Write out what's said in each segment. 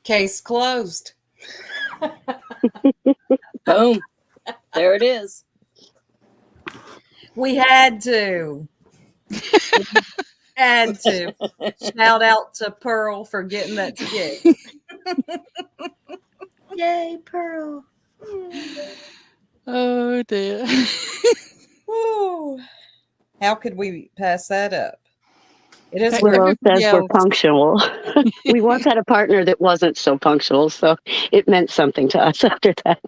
Case closed. Boom. There it is. We had to. Had to. Shout out to Pearl for getting that together. Yay, Pearl. Oh dear. Woo. How could we pass that up? It is Willow says we're else. punctual. We once had a partner that wasn't so punctual, so it meant something to us after that.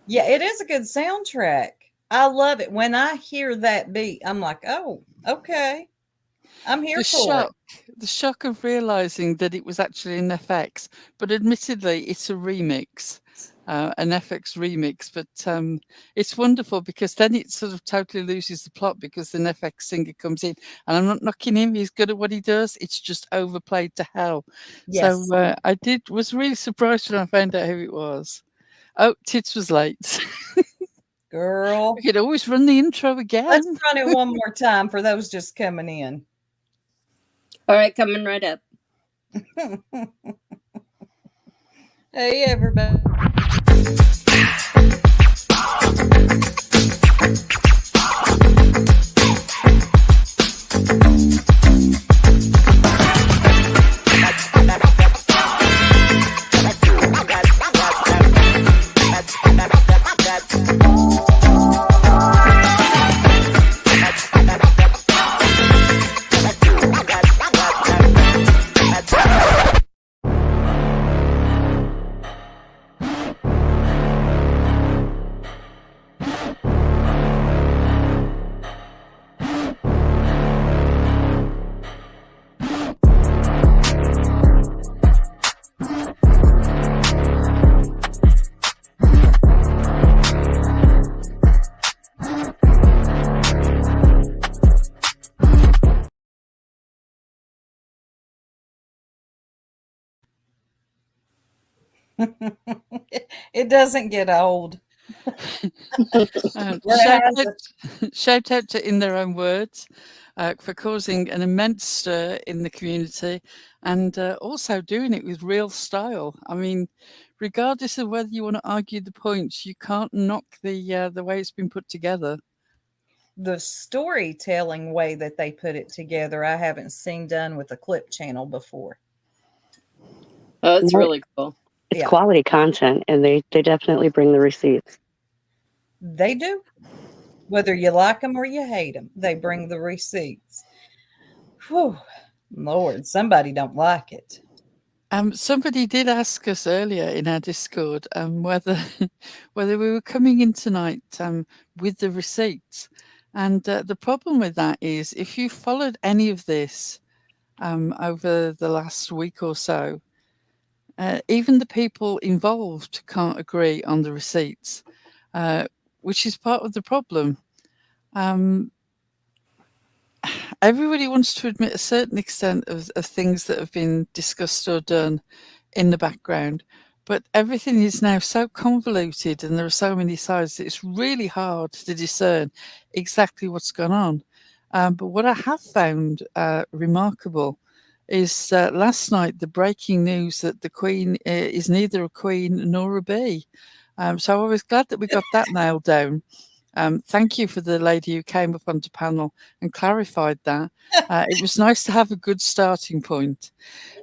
Yeah, it is a good soundtrack. I love it. When I hear that beat, I'm like, oh, okay. I'm here for it. The shock of realizing that it was actually an FX, but admittedly it's a remix, an FX remix. But it's wonderful because then it sort of totally loses the plot because an FX singer comes in, and I'm not knocking him; he's good at what he does. It's just overplayed to hell. Yes. So I was really surprised when I found out who it was. Oh, Tits was late. Girl. We could always run the intro again. Let's run it one more time for those just coming in. All right, coming right up. Hey, everybody. It doesn't get old. Shout out to In Their Own Words for causing an immense stir in the community and also doing it with real style. I mean, regardless of whether you want to argue the points, you can't knock the way it's been put together. The storytelling way that they put it together, I haven't seen done with a clip channel before. Oh, it's really cool. It's quality content, and they definitely bring the receipts. They do. Whether you like them or you hate them, they bring the receipts. Whew. Lord, somebody don't like it. Somebody did ask us earlier in our Discord whether we were coming in tonight with the receipts. And the problem with that is if you followed any of this over the last week or so, even the people involved can't agree on the receipts, which is part of the problem. Everybody wants to admit a certain extent of things that have been discussed or done in the background, but everything is now so convoluted and there are so many sides that it's really hard to discern exactly what's gone on. But what I have found remarkable is last night the breaking news that the Queen is neither a queen nor a bee. So I was glad that we got that nailed down. Thank you for the lady who came up onto panel and clarified that. It was nice to have a good starting point.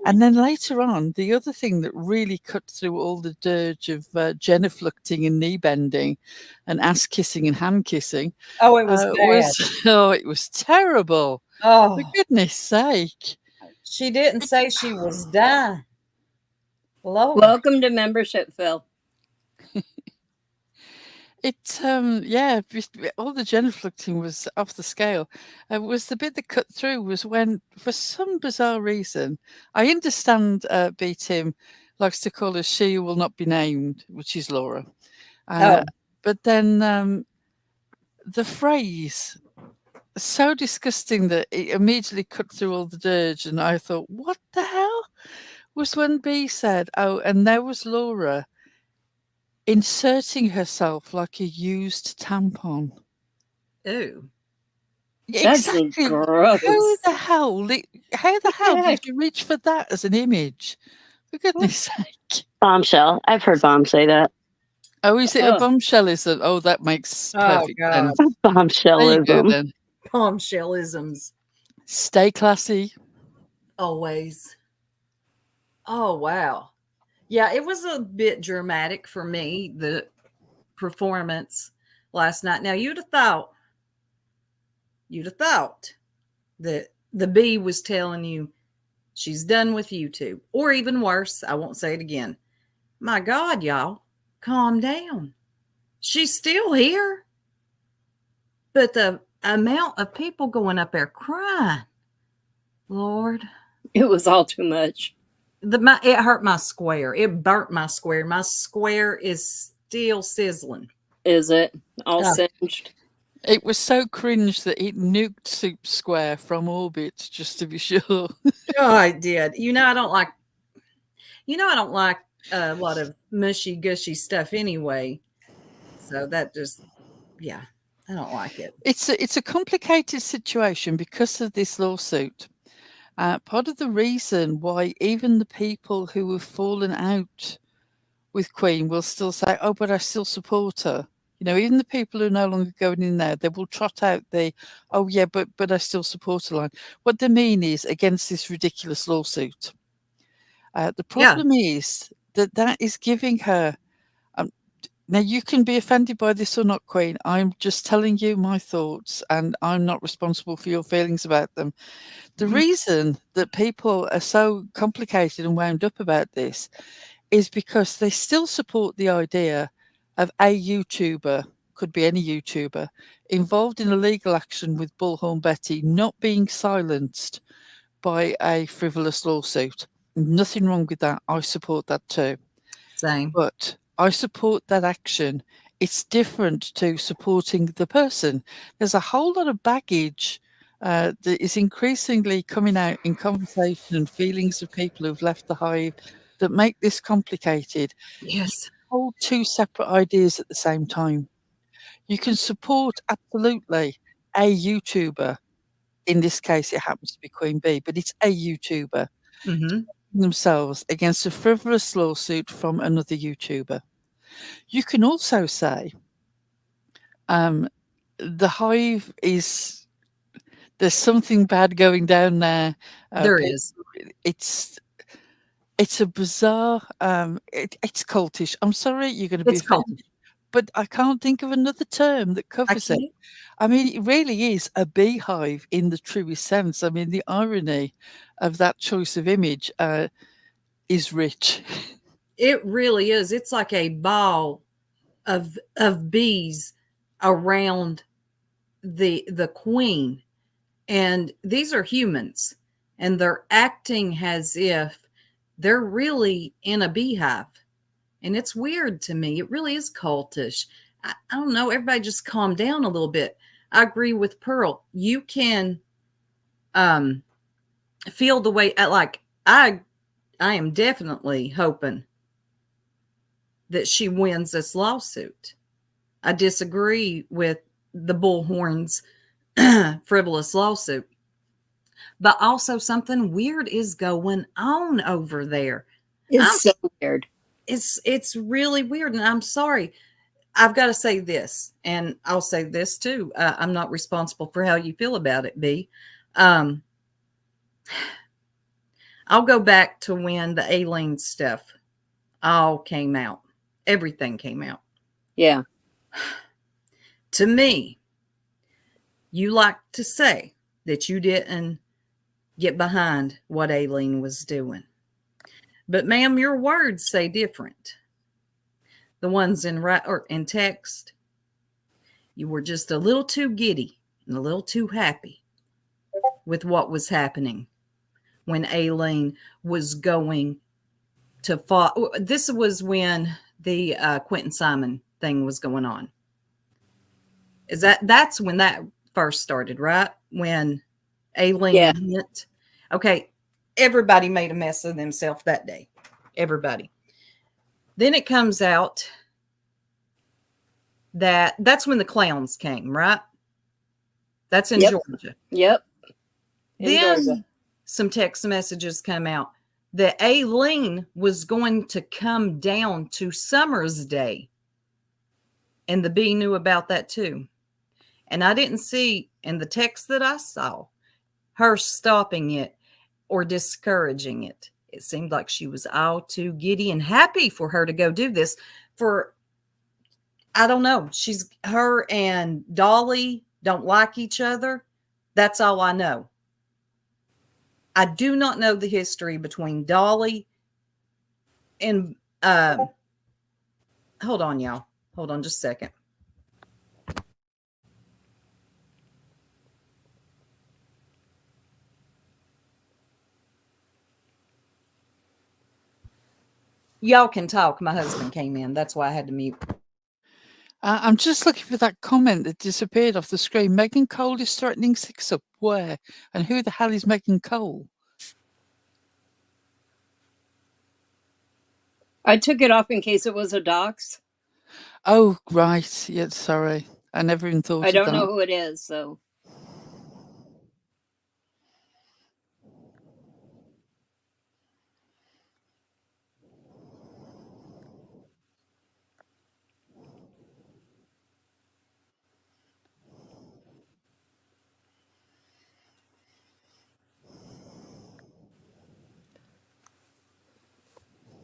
And then later on, the other thing that really cut through all the dirge of genuflecting and knee bending and ass kissing and hand kissing. Oh, it was bad. It was terrible. Oh, for goodness sake. She didn't say she was done. Lord. Welcome to membership, Phil. All the genuflecting was off the scale. Was the bit that cut through was when, for some bizarre reason, I understand B. Tim likes to call her she who will not be named, which is Laura. But then the phrase, so disgusting that it immediately cut through all the dirge, and I thought, what the hell? Was when B said, oh, and there was Laura inserting herself like a used tampon. Ew. That's Exactly. gross. How the hell did you reach for that as an image? For goodness sake. Bombshell. I've heard Bomb say that. Oh, is it a Ugh. bombshellism? Oh, that makes Oh, perfect God. sense. There you go Bombshellism. then. Bombshellisms. Stay classy. Always. Oh, wow. Yeah, it was a bit dramatic for me, the performance last night. Now, you'd have thought that the bee was telling you she's done with YouTube, or even worse, I won't say it again. My God, y'all, calm down. She's still here. But the amount of people going up there crying, Lord. It was all too much. It hurt my square. It burnt my square. My square is still sizzling. Is it all singed? It was so cringe that it nuked Soup Square from orbit, just to be sure. Oh, I did. I don't like a lot of mushy gushy stuff anyway. So that just, yeah, I don't like it. It's a complicated situation because of this lawsuit. Part of the reason why even the people who have fallen out with Queen will still say, "Oh, but I still support her." Even the people who are no longer going in there, they will trot out the, "Oh yeah, but I still support her" line. What they mean is against this ridiculous lawsuit. The problem is that is giving her. Now, you can be offended by this or not, Queen. I'm just telling you my thoughts, and I'm not responsible for your feelings about them. The reason that people are so complicated and wound up about this is because they still support the idea of a YouTuber, could be any YouTuber, involved in a legal action with Bullhorn Betty not being silenced by a frivolous lawsuit. Nothing wrong with that. I support that too. Same. But I support that action. It's different to supporting the person. There's a whole lot of baggage that is increasingly coming out in conversation and feelings of people who've left the hive that make this complicated. Yes. Hold two separate ideas at the same time. You can support absolutely a YouTuber. In this case, it happens to be Queen Bee, but it's a YouTuber themselves against a frivolous lawsuit from another YouTuber. You can also say the hive is there's something bad going down there. There is. It's a bizarre. It's cultish. I'm sorry, you're going to be It's offended, cultish. but I can't think of another term that covers it. I mean, it really is a beehive in the truest sense. I mean, the irony of that choice of image is rich. It really is. It's like a ball of bees around the queen, and these are humans, and they're acting as if they're really in a beehive, and it's weird to me. It really is cultish. I don't know. Everybody just calm down a little bit. I agree with Pearl. You can feel the way I am definitely hoping that she wins this lawsuit. I disagree with the Bullhorns frivolous lawsuit. But also something weird is going on over there. It's so weird. It's really weird, and I'm sorry. I've got to say this, and I'll say this too. I'm not responsible for how you feel about it, B. I'll go back to when the Aileen stuff all came out. Everything came out. Yeah. To me, you like to say that you didn't get behind what Aileen was doing. But ma'am, your words say different. The ones in text, you were just a little too giddy and a little too happy with what was happening when Aileen was going to fall. This was when the Quentin Simon thing was going on. That's when that first started, right? When Aileen went. Okay, everybody made a mess of themselves that day. Everybody. Then it comes out that's when the clowns came, right? That's in Yep. Georgia. Yep. In Then Georgia. some text messages come out that Aileen was going to come down to Summer's Day. And the bee knew about that too. And I didn't see in the text that I saw her stopping it or discouraging it. It seemed like she was all too giddy and happy for her to go do this. For, I don't know, her and Dolly don't like each other. That's all I know. I do not know the history between Dolly and, hold on, y'all. Hold on just a second. Y'all can talk. My husband came in. That's why I had to mute. I'm just looking for that comment that disappeared off the screen. Megan Cole is threatening Six-Up. Where? And who the hell is Megan Cole? I took it off in case it was a dox. Oh, right. Yeah, sorry. I never even thought I of don't that. know who it is, so.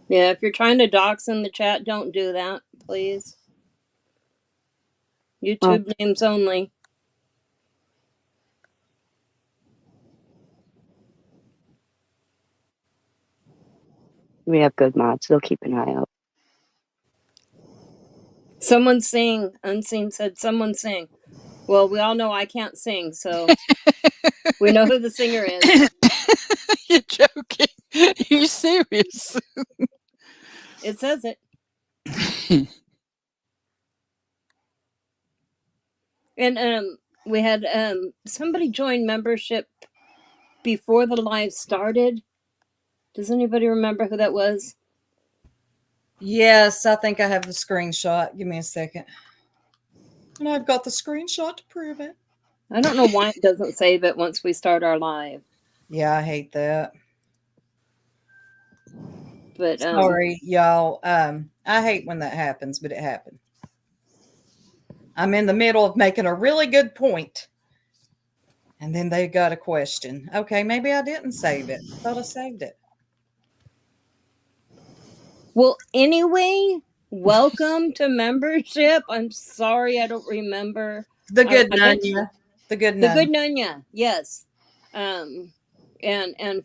Yeah, if you're trying to dox in the chat, don't do that, please. YouTube names only. We have good mods. They'll keep an eye out. Someone sing. Unseen said, someone sing. Well, we all know I can't sing, so we know who the singer is. You're joking. Are you serious? It says it. And we had somebody join membership before the live started. Does anybody remember who that was? Yes, I think I have the screenshot. Give me a second. And I've got the screenshot to prove it. I don't know why it doesn't save it once we start our live. Yeah, I hate that. But sorry, y'all. I hate when that happens, but it happened. I'm in the middle of making a really good point, and then they got a question. Okay, maybe I didn't save it. I thought I saved it. well, anyway, welcome to membership. I'm sorry I don't remember. The good I bet you- Nunya. The good The Nun. good Nunya, yes. And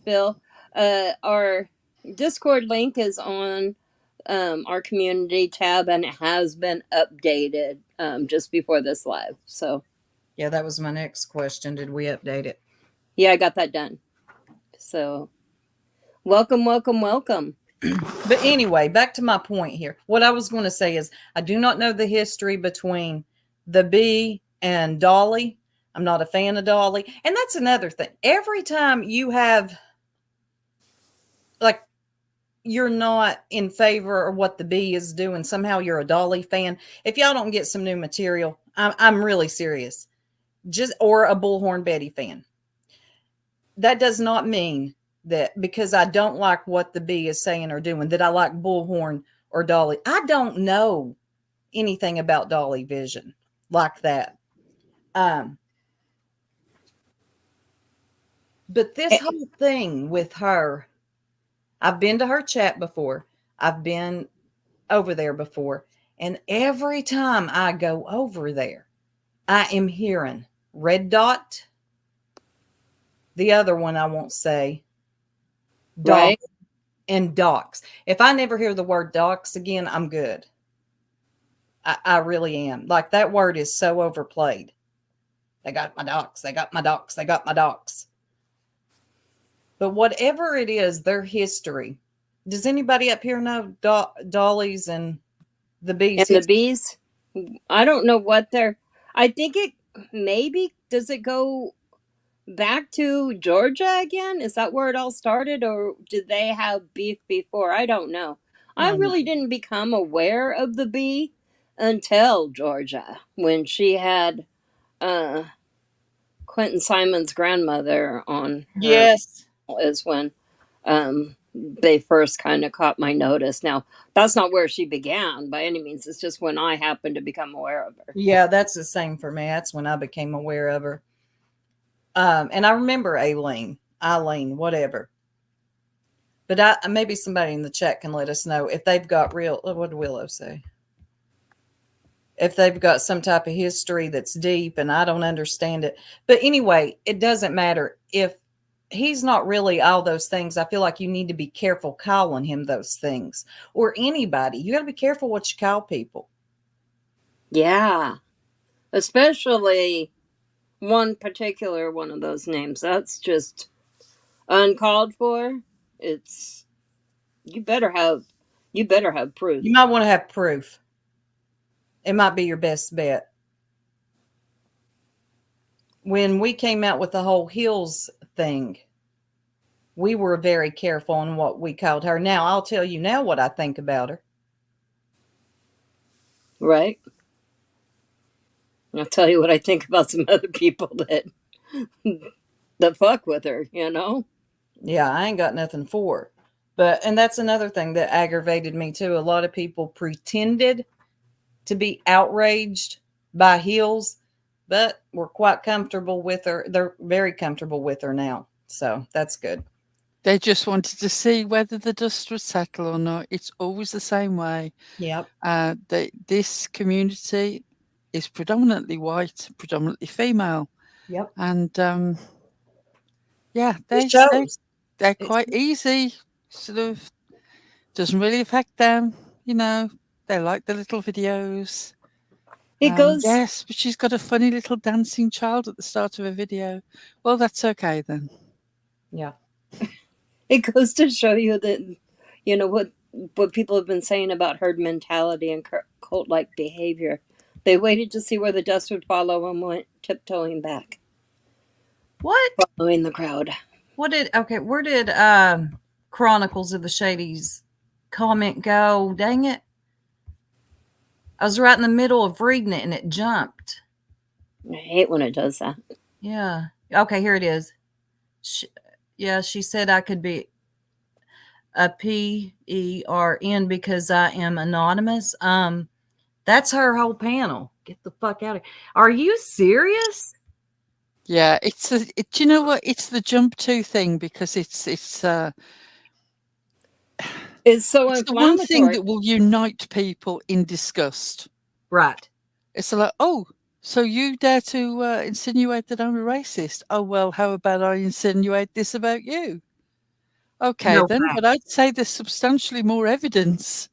Phil, our Discord link is on our community tab, and it has been updated just before this live. So Yeah, that was my next question. Did we update it? yeah, I got that done. So welcome. But anyway, back to my point here. What I was going to say is I do not know the history between the bee and Dolly. I'm not a fan of Dolly. And that's another thing. Every time you have, like, you're not in favor of what the bee is doing, somehow you're a Dolly fan. If y'all don't get some new material, I'm really serious. Or a Bullhorn Betty fan. That does not mean that because I don't like what the bee is saying or doing, that I like Bullhorn or Dolly. I don't know anything about Dolly Vision like that. But this whole thing with her, I've been to her chat before. I've been over there before. And every time I go over there, I am hearing Red Dot. The other one I won't say. Right. And docs. If I never hear the word docs again, I'm good. I really am. Like, that word is so overplayed. They got my docs. They got my docs. They got my docs. But whatever it is, their history. Does anybody up here know Dolly's and the bees? And the bees? I don't know what they're. I think it maybe, does it go back to Georgia again? Is that where it all started, or did they have beef before? I don't know. I really didn't become aware of the bee until Georgia, when she had Quentin Simon's grandmother on her Yes. is when they first kind of caught my notice. Now, that's not where she began by any means. It's just when I happened to become aware of her. Yeah, that's the same for me. That's when I became aware of her. And I remember Eileen, whatever. But maybe somebody in the chat can let us know if they've got what did Willow say? If they've got some type of history that's deep and I don't understand it. But anyway, it doesn't matter. If he's not really all those things, I feel like you need to be careful calling him those things. Or anybody. You got to be careful what you call people. Yeah. Especially one particular one of those names. That's just uncalled for. It's you better have proof. You might want to have proof. It might be your best bet. When we came out with the whole Hills thing, we were very careful on what we called her. Now, I'll tell you now what I think about her. Right? I'll tell you what I think about some other people that fuck with her, you know? Yeah, I ain't got nothing for her. And that's another thing that aggravated me too. A lot of people pretended to be outraged by Hills, but were quite comfortable with her. They're very comfortable with her now. So that's good. They just wanted to see whether the dust would settle or not. It's always the same way. Yep. This community is predominantly white, predominantly female. Yep. And yeah, they're quite easy. Sort of doesn't really affect them. You know, they like the little videos. It goes. Yes, but she's got a funny little dancing child at the start of a video. Well, that's okay then. Yeah. It goes to show you that, you know, what people have been saying about herd mentality and cult-like behavior. They waited to see where the dust would follow and went tiptoeing back. What? Following the crowd. Where did Chronicles of the Shadies comment go? Dang it. I was right in the middle of reading it and it jumped. I hate when it does that. Yeah. Okay, here it is. She said I could be a PERN because I am anonymous. That's her whole panel. Get the fuck out of here. Are you serious? Yeah, do you know what? It's the jump to thing because it's so it's the one thing that will unite people in disgust. Right. It's like, oh, so you dare to insinuate that I'm a racist? Oh, well, how about I insinuate this about you? Okay, No then, fact. but I'd say there's substantially more evidence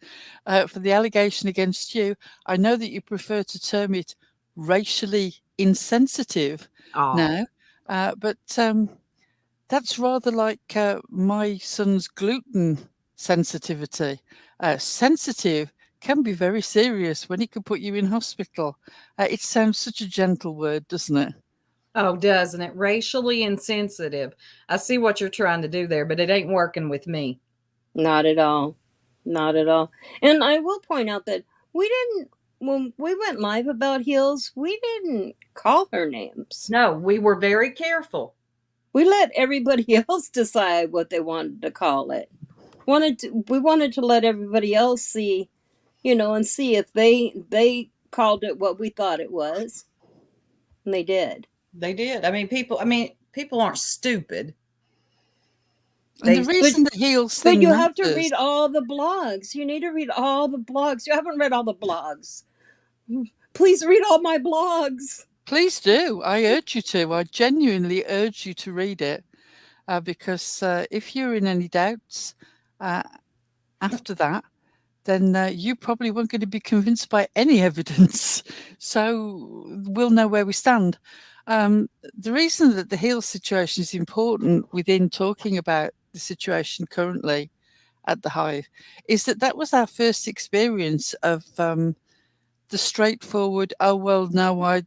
for the allegation against you. I know that you prefer to term it racially insensitive now, but that's rather like my son's gluten sensitivity. Sensitive can be very serious when it can put you in hospital. It sounds such a gentle word, doesn't it? Oh, doesn't it? Racially insensitive. I see what you're trying to do there, but it ain't working with me. Not at all. Not at all. And I will point out that when we went live about Hills, we didn't call her names. No, we were very careful. We let everybody else decide what they wanted to call it. We wanted to let everybody else see, you know, and see if they called it what we thought it was. And they did. They did. I mean, people aren't stupid. And the reason the Hills thing But you matters, have to read all the blogs. You need to read all the blogs. You haven't read all the blogs. Please read all my blogs. Please do. I urge you to. I genuinely urge you to read it because if you're in any doubts after that, then you probably weren't going to be convinced by any evidence. So we'll know where we stand. The reason that the Hills situation is important within talking about the situation currently at the Hive is that was our first experience of the straightforward, oh, well, no, I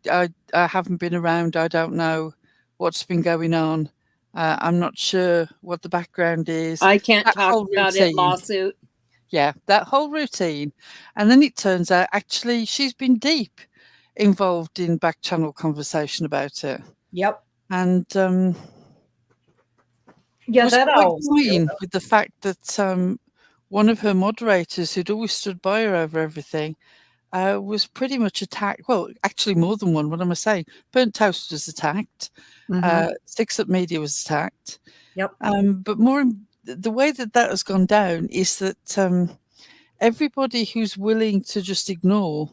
haven't been around. I don't know what's been going on. I'm not sure what the background is. I can't talk about it, lawsuit. Yeah, that whole routine. And then it turns out, actually, she's been deep involved in back channel conversation about it. Yep. And Yeah, was that quite all. toying with the fact that one of her moderators, who'd always stood by her over everything, was pretty much attacked. Well, actually, more than one. What am I saying? Burnt Toast was attacked. Six Up Media was attacked. Yep. But the way that has gone down is that everybody who's willing to just ignore,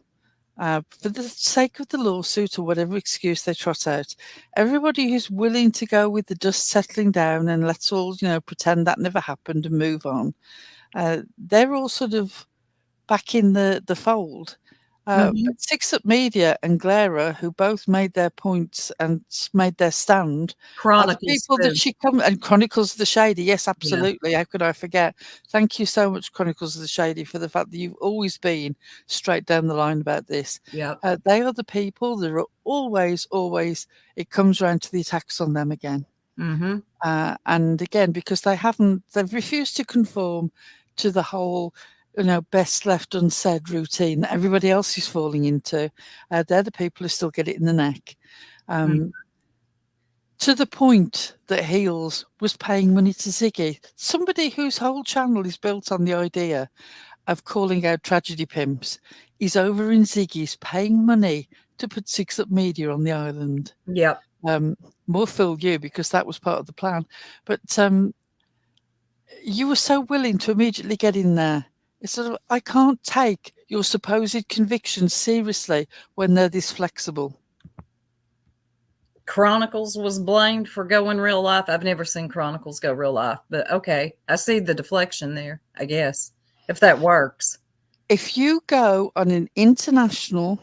for the sake of the lawsuit or whatever excuse they trot out, everybody who's willing to go with the dust settling down and let's all, pretend that never happened and move on, they're all sort of back in the fold. But Six Up Media and Glera, who both made their points and made their stand, are the Chronicles people that too. she come and Chronicles of the Shady. Yes, Yeah. absolutely. How could I forget? Thank you so much, Chronicles of the Shady, for the fact that you've always been straight down the line about this. Yep. They are the people that are always, it comes around to the attacks on them again. And again, because they've refused to conform to the whole, best left unsaid routine that everybody else is falling into. They're the people who still get it in the neck. To the point that Heels was paying money to Ziggy, somebody whose whole channel is built on the idea of calling out tragedy pimps, is over in Ziggy's paying money to put Six Up Media on the island. Yep. More fool you, because that was part of the plan. But you were so willing to immediately get in there. It's sort of, I can't take your supposed convictions seriously when they're this flexible. Chronicles was blamed for going real life. I've never seen Chronicles go real life, but okay. I see the deflection there, I guess, if that works. If you go on an international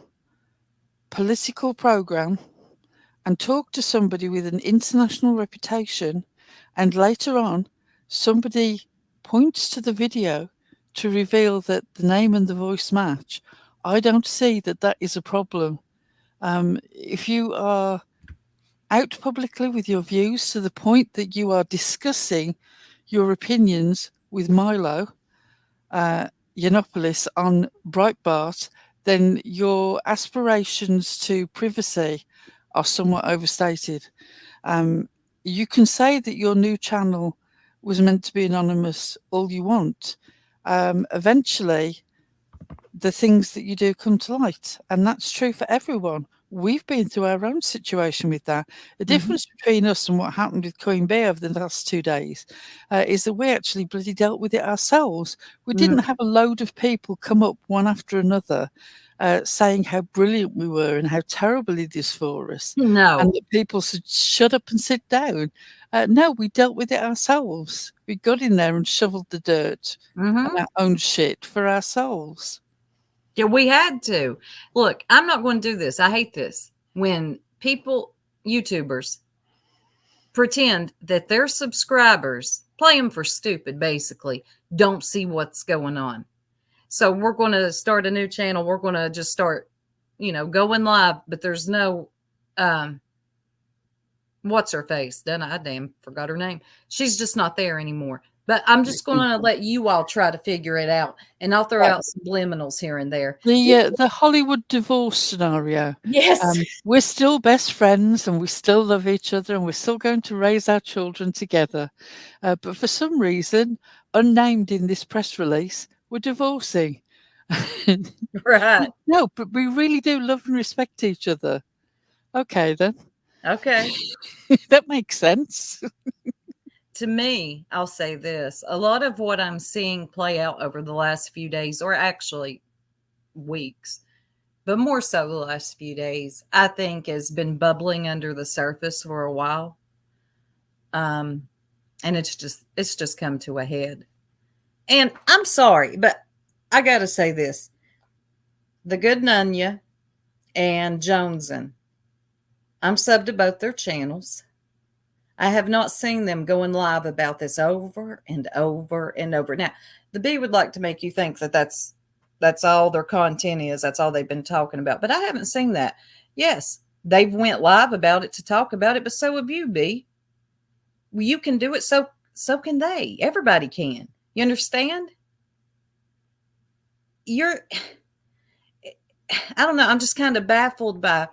political program and talk to somebody with an international reputation, and later on somebody points to the video to reveal that the name and the voice match, I don't see that is a problem. If you are out publicly with your views to the point that you are discussing your opinions with Milo Yiannopoulos on Breitbart, then your aspirations to privacy are somewhat overstated. You can say that your new channel was meant to be anonymous all you want. Eventually, the things that you do come to light, and that's true for everyone. We've been through our own situation with that. The difference between us and what happened with Queen Bee over the last 2 days is that we actually bloody dealt with it ourselves. We didn't have a load of people come up one after another saying how brilliant we were and how terrible it is for us. No. And that people should shut up and sit down. No, we dealt with it ourselves. We got in there and shoveled the dirt on our own shit for ourselves. Yeah, we had to. Look, I'm not going to do this. I hate this. When people, YouTubers, pretend that their subscribers, play them for stupid, basically, don't see what's going on. So we're going to start a new channel. We're going to just start, going live, but there's no, what's her face? Then I damn forgot her name. She's just not there anymore. But I'm just going to let you all try to figure it out, and I'll throw out subliminals here and there. The Hollywood divorce scenario. Yes. We're still best friends and we still love each other and we're still going to raise our children together. But for some reason, unnamed in this press release, we're divorcing. Right. No, but we really do love and respect each other. Okay, then. Okay. That makes sense. To me, I'll say this. A lot of what I'm seeing play out over the last few days, or actually weeks, but more so the last few days, I think has been bubbling under the surface for a while. And it's just come to a head. And I'm sorry, but I got to say this. The Good Nunya and Jonesin, I'm subbed to both their channels. I have not seen them going live about this over and over and over. Now, the Bee would like to make you think that that's all their content is. That's all they've been talking about. But I haven't seen that. Yes, they've went live about it to talk about it, but so have you, Bee. Well, you can do it, so can they. Everybody can. You understand? I don't know. I'm just kind of baffled by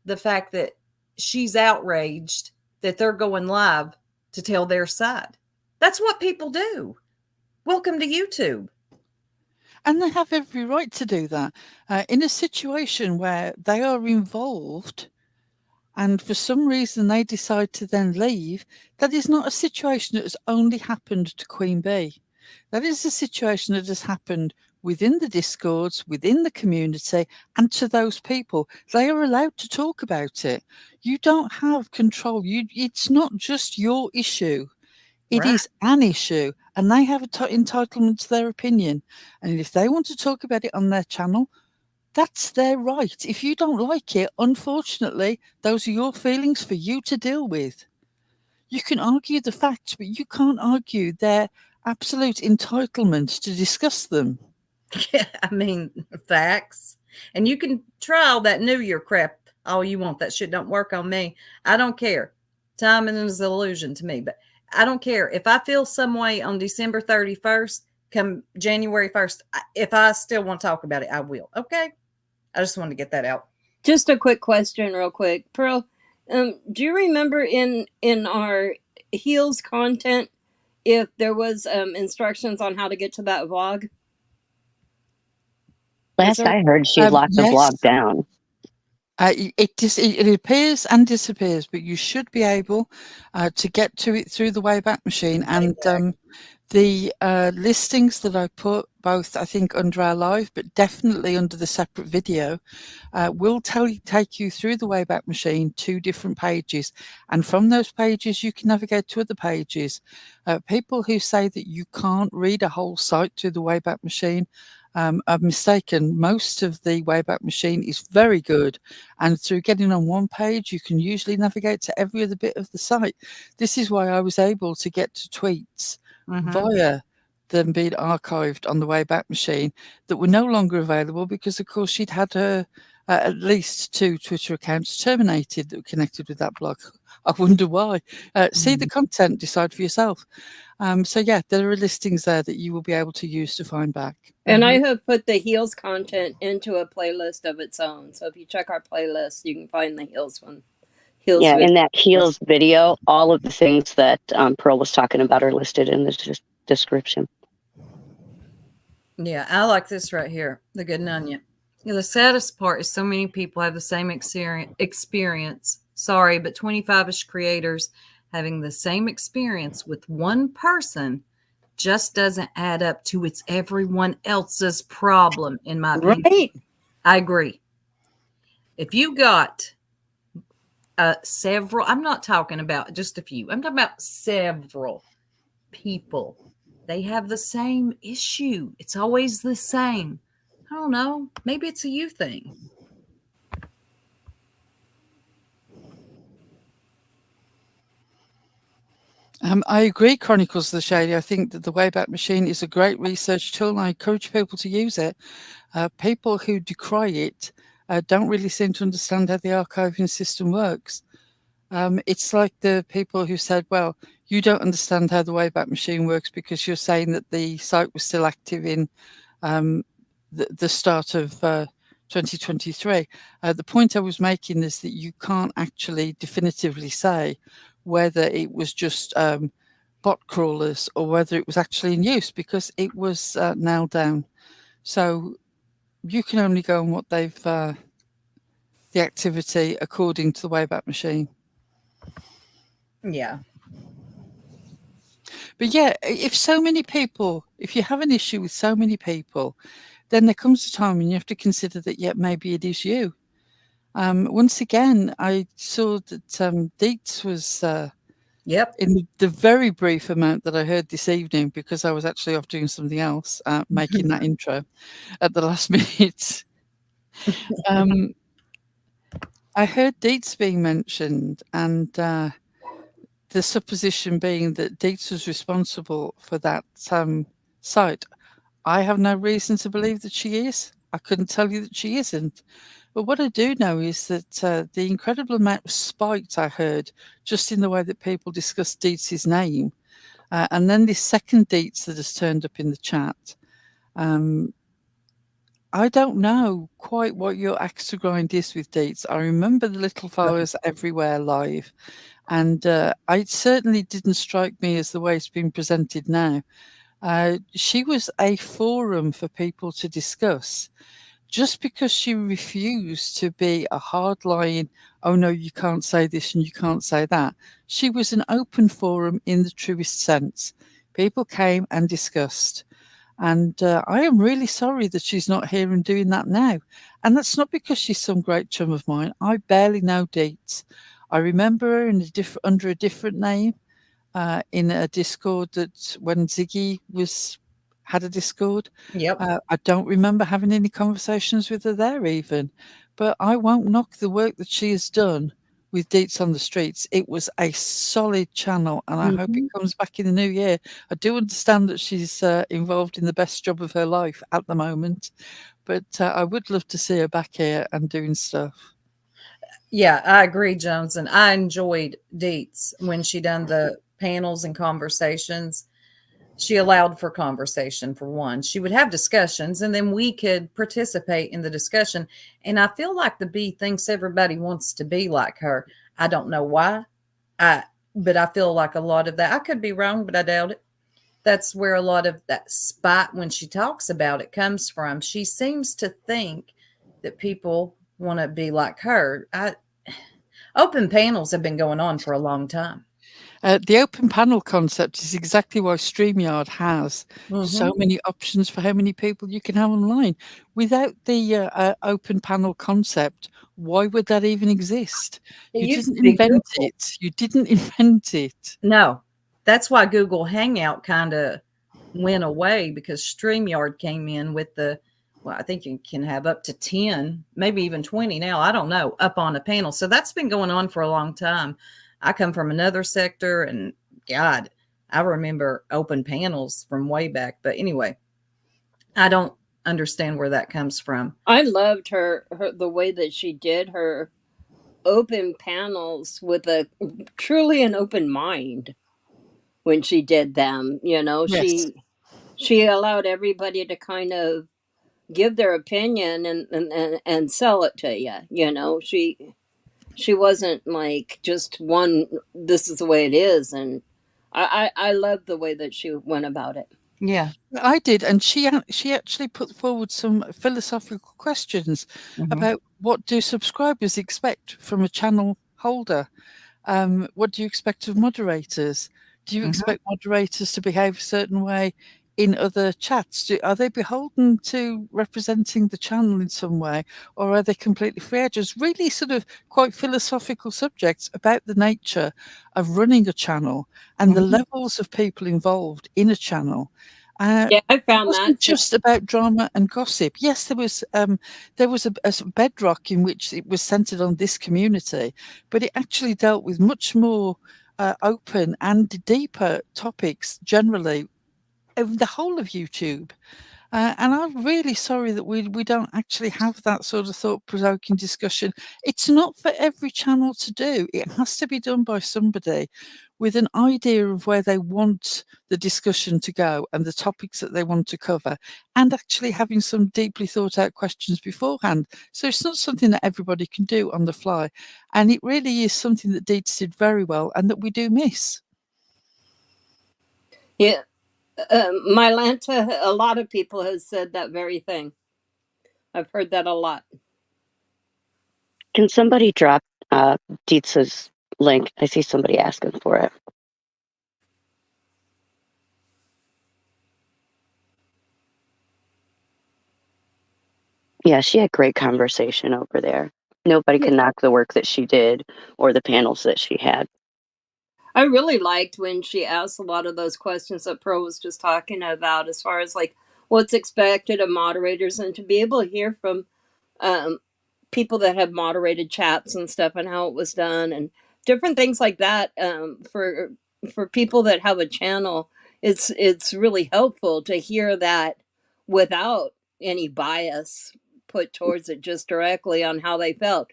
the fact that she's outraged that they're going live to tell their side. That's what people do. Welcome to YouTube. And they have every right to do that. In a situation where they are involved and for some reason they decide to then leave, that is not a situation that has only happened to Queen Bee. That is a situation that has happened within the Discords, within the community, and to those people. They are allowed to talk about it. You don't have control. It's not just your issue. It Right. is an issue, and they have entitlement to their opinion. And if they want to talk about it on their channel, that's their right. If you don't like it, unfortunately, those are your feelings for you to deal with. You can argue the facts, but you can't argue their absolute entitlement to discuss them. Yeah, I mean, facts. And you can try all that New Year crap all you want. That shit don't work on me. I don't care. Timing is an illusion to me, but I don't care. If I feel some way on December 31st, come January 1st, if I still want to talk about it, I will. Okay? I just wanted to get that out. Just a quick question real quick. Pearl, do you remember in our Heels content if there was instructions on how to get to that vlog? Last I heard, she locked the blog down. It appears and disappears, but you should be able to get to it through the Wayback Machine. And the listings that I put, both I think under our live, but definitely under the separate video, will take you through the Wayback Machine to different pages. And from those pages, you can navigate to other pages. People who say that you can't read a whole site through the Wayback Machine are mistaken. Most of the Wayback Machine is very good, and through getting on one page you can usually navigate to every other bit of the site. This is why I was able to get to tweets via them being archived on the Wayback Machine that were no longer available because of course she'd had her at least 2 Twitter accounts terminated that were connected with that blog. I wonder why. See the content, decide for yourself. So yeah, there are listings there that you will be able to use to find back. And I have put the Heels content into a playlist of its own. So if you check our playlist, you can find the Heels one. Heels yeah, video. in that Heels video, all of the things that Pearl was talking about are listed in the description. Yeah, I like this right here, the Good Onion. The saddest part is so many people have the same experience. Sorry, but 25-ish creators having the same experience with one person just doesn't add up to it's everyone else's problem, in my opinion. Right. I agree. If you got several, I'm not talking about just a few, I'm talking about several people. They have the same issue. It's always the same. I don't know. Maybe it's a you thing. I agree, Chronicles of the Shady. I think that the Wayback Machine is a great research tool, and I encourage people to use it. People who decry it don't really seem to understand how the archiving system works. It's like the people who said, well, you don't understand how the Wayback Machine works because you're saying that the site was still active in the start of 2023. The point I was making is that you can't actually definitively say whether it was just bot crawlers or whether it was actually in use because it was nailed down. So you can only go on what they've the activity according to the Wayback Machine. Yeah. But yeah, if you have an issue with so many people, then there comes a time when you have to consider that, yeah, maybe it is you. Once again, I saw that Deets was in the very brief amount that I heard this evening, because I was actually off doing something else, making that intro at the last minute. I heard Deets being mentioned, and the supposition being that Deets was responsible for that site. I have no reason to believe that she is. I couldn't tell you that she isn't. But what I do know is that the incredible amount of spite I heard just in the way that people discussed Deets' name, and then this second Deets that has turned up in the chat. I don't know quite what your axe to grind is with Deets. I remember the little fires everywhere live, And it certainly didn't strike me as the way it's been presented now. She was a forum for people to discuss. Just because she refused to be a hardline, oh no, you can't say this and you can't say that. She was an open forum in the truest sense. People came and discussed. And I am really sorry that she's not here and doing that now. And that's not because she's some great chum of mine. I barely know Deets. I remember her in under a different name in a Discord that when Ziggy had a Discord. Yep. I don't remember having any conversations with her there even. But I won't knock the work that she has done with Deets on the Streets. It was a solid channel, and I hope it comes back in the new year. I do understand that she's involved in the best job of her life at the moment, but I would love to see her back here and doing stuff. Yeah, I agree, Jones. And I enjoyed Deets when she done the panels and conversations. She allowed for conversation, for one. She would have discussions, and then we could participate in the discussion. And I feel like the bee thinks everybody wants to be like her. I don't know why. But I feel like a lot of that, I could be wrong, but I doubt it. That's where a lot of that spite when she talks about it comes from. She seems to think that people want to be like her. Open panels have been going on for a long time. The open panel concept is exactly why StreamYard has so many options for how many people you can have online. Without the open panel concept, why would that even exist? You didn't invent it. You didn't invent it. No, that's why Google Hangout kind of went away, because StreamYard came in with I think you can have up to 10, maybe even 20 now. I don't know, up on a panel. So that's been going on for a long time. I come from another sector, and God, I remember open panels from way back. But anyway, I don't understand where that comes from. I loved her the way that she did her open panels with truly an open mind when she did them. Yes. She allowed everybody to kind of give their opinion and sell it to you. She wasn't like just one, this is the way it is. And I love the way that she went about it. Yeah, I did, and she actually put forward some philosophical questions about what do subscribers expect from a channel holder. What do you expect of moderators? Do you expect moderators to behave a certain way in other chats? Are they beholden to representing the channel in some way, or are they completely free agents? Really sort of quite philosophical subjects about the nature of running a channel and the levels of people involved in a channel. Yeah, I found it wasn't just about drama and gossip. Yes, there was a bedrock in which it was centered on this community, but it actually dealt with much more open and deeper topics generally over the whole of YouTube. And I'm really sorry that we don't actually have that sort of thought-provoking discussion. It's not for every channel to do. It has to be done by somebody with an idea of where they want the discussion to go and the topics that they want to cover, and actually having some deeply thought out questions beforehand. So it's not something that everybody can do on the fly. And it really is something that Deets did very well and that we do miss. Yeah. Mylanta, a lot of people have said that very thing. I've heard that a lot. Can somebody drop Deets' link? I see somebody asking for it. Yeah, she had great conversation over there. Nobody can knock the work that she did or the panels that she had. I really liked when she asked a lot of those questions that Pro was just talking about, as far as like what's expected of moderators, and to be able to hear from people that have moderated chats and stuff and how it was done and different things like that. For people that have a channel, it's really helpful to hear that without any bias put towards it, just directly on how they felt.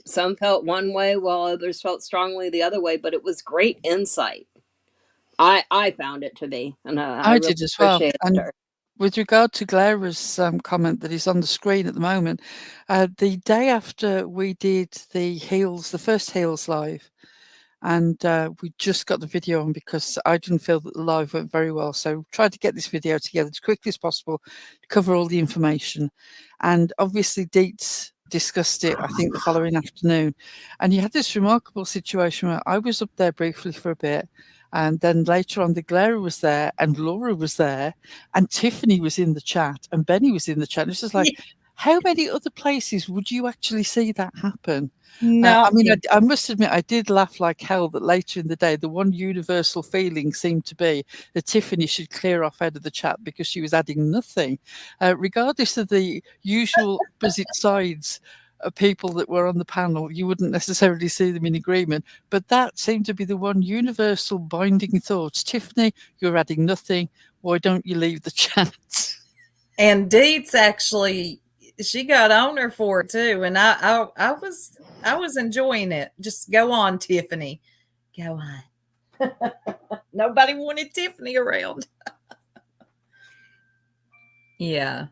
Some felt one way while others felt strongly the other way, but it was great insight. I found it to be, and I really did as well. appreciated her. with regard to Glara's comment that is on the screen at the moment, the day after we did the first Heels live, and we just got the video on because I didn't feel that the live went very well. So tried to get this video together as quickly as possible to cover all the information. And obviously Deets discussed it, I think, the following afternoon. And you had this remarkable situation where I was up there briefly for a bit. And then later on, the Glara was there and Laura was there and Tiffany was in the chat and Benny was in the chat. It's just like, how many other places would you actually see that happen? No, I must admit, I did laugh like hell that later in the day, the one universal feeling seemed to be that Tiffany should clear off out of the chat because she was adding nothing, regardless of the usual opposite sides of people that were on the panel. You wouldn't necessarily see them in agreement, but that seemed to be the one universal binding thought. Tiffany, you're adding nothing. Why don't you leave the chat? and Deets actually, she got on her for it too, and I was enjoying it. Just go on, Tiffany, go on. Nobody wanted Tiffany around. Yeah.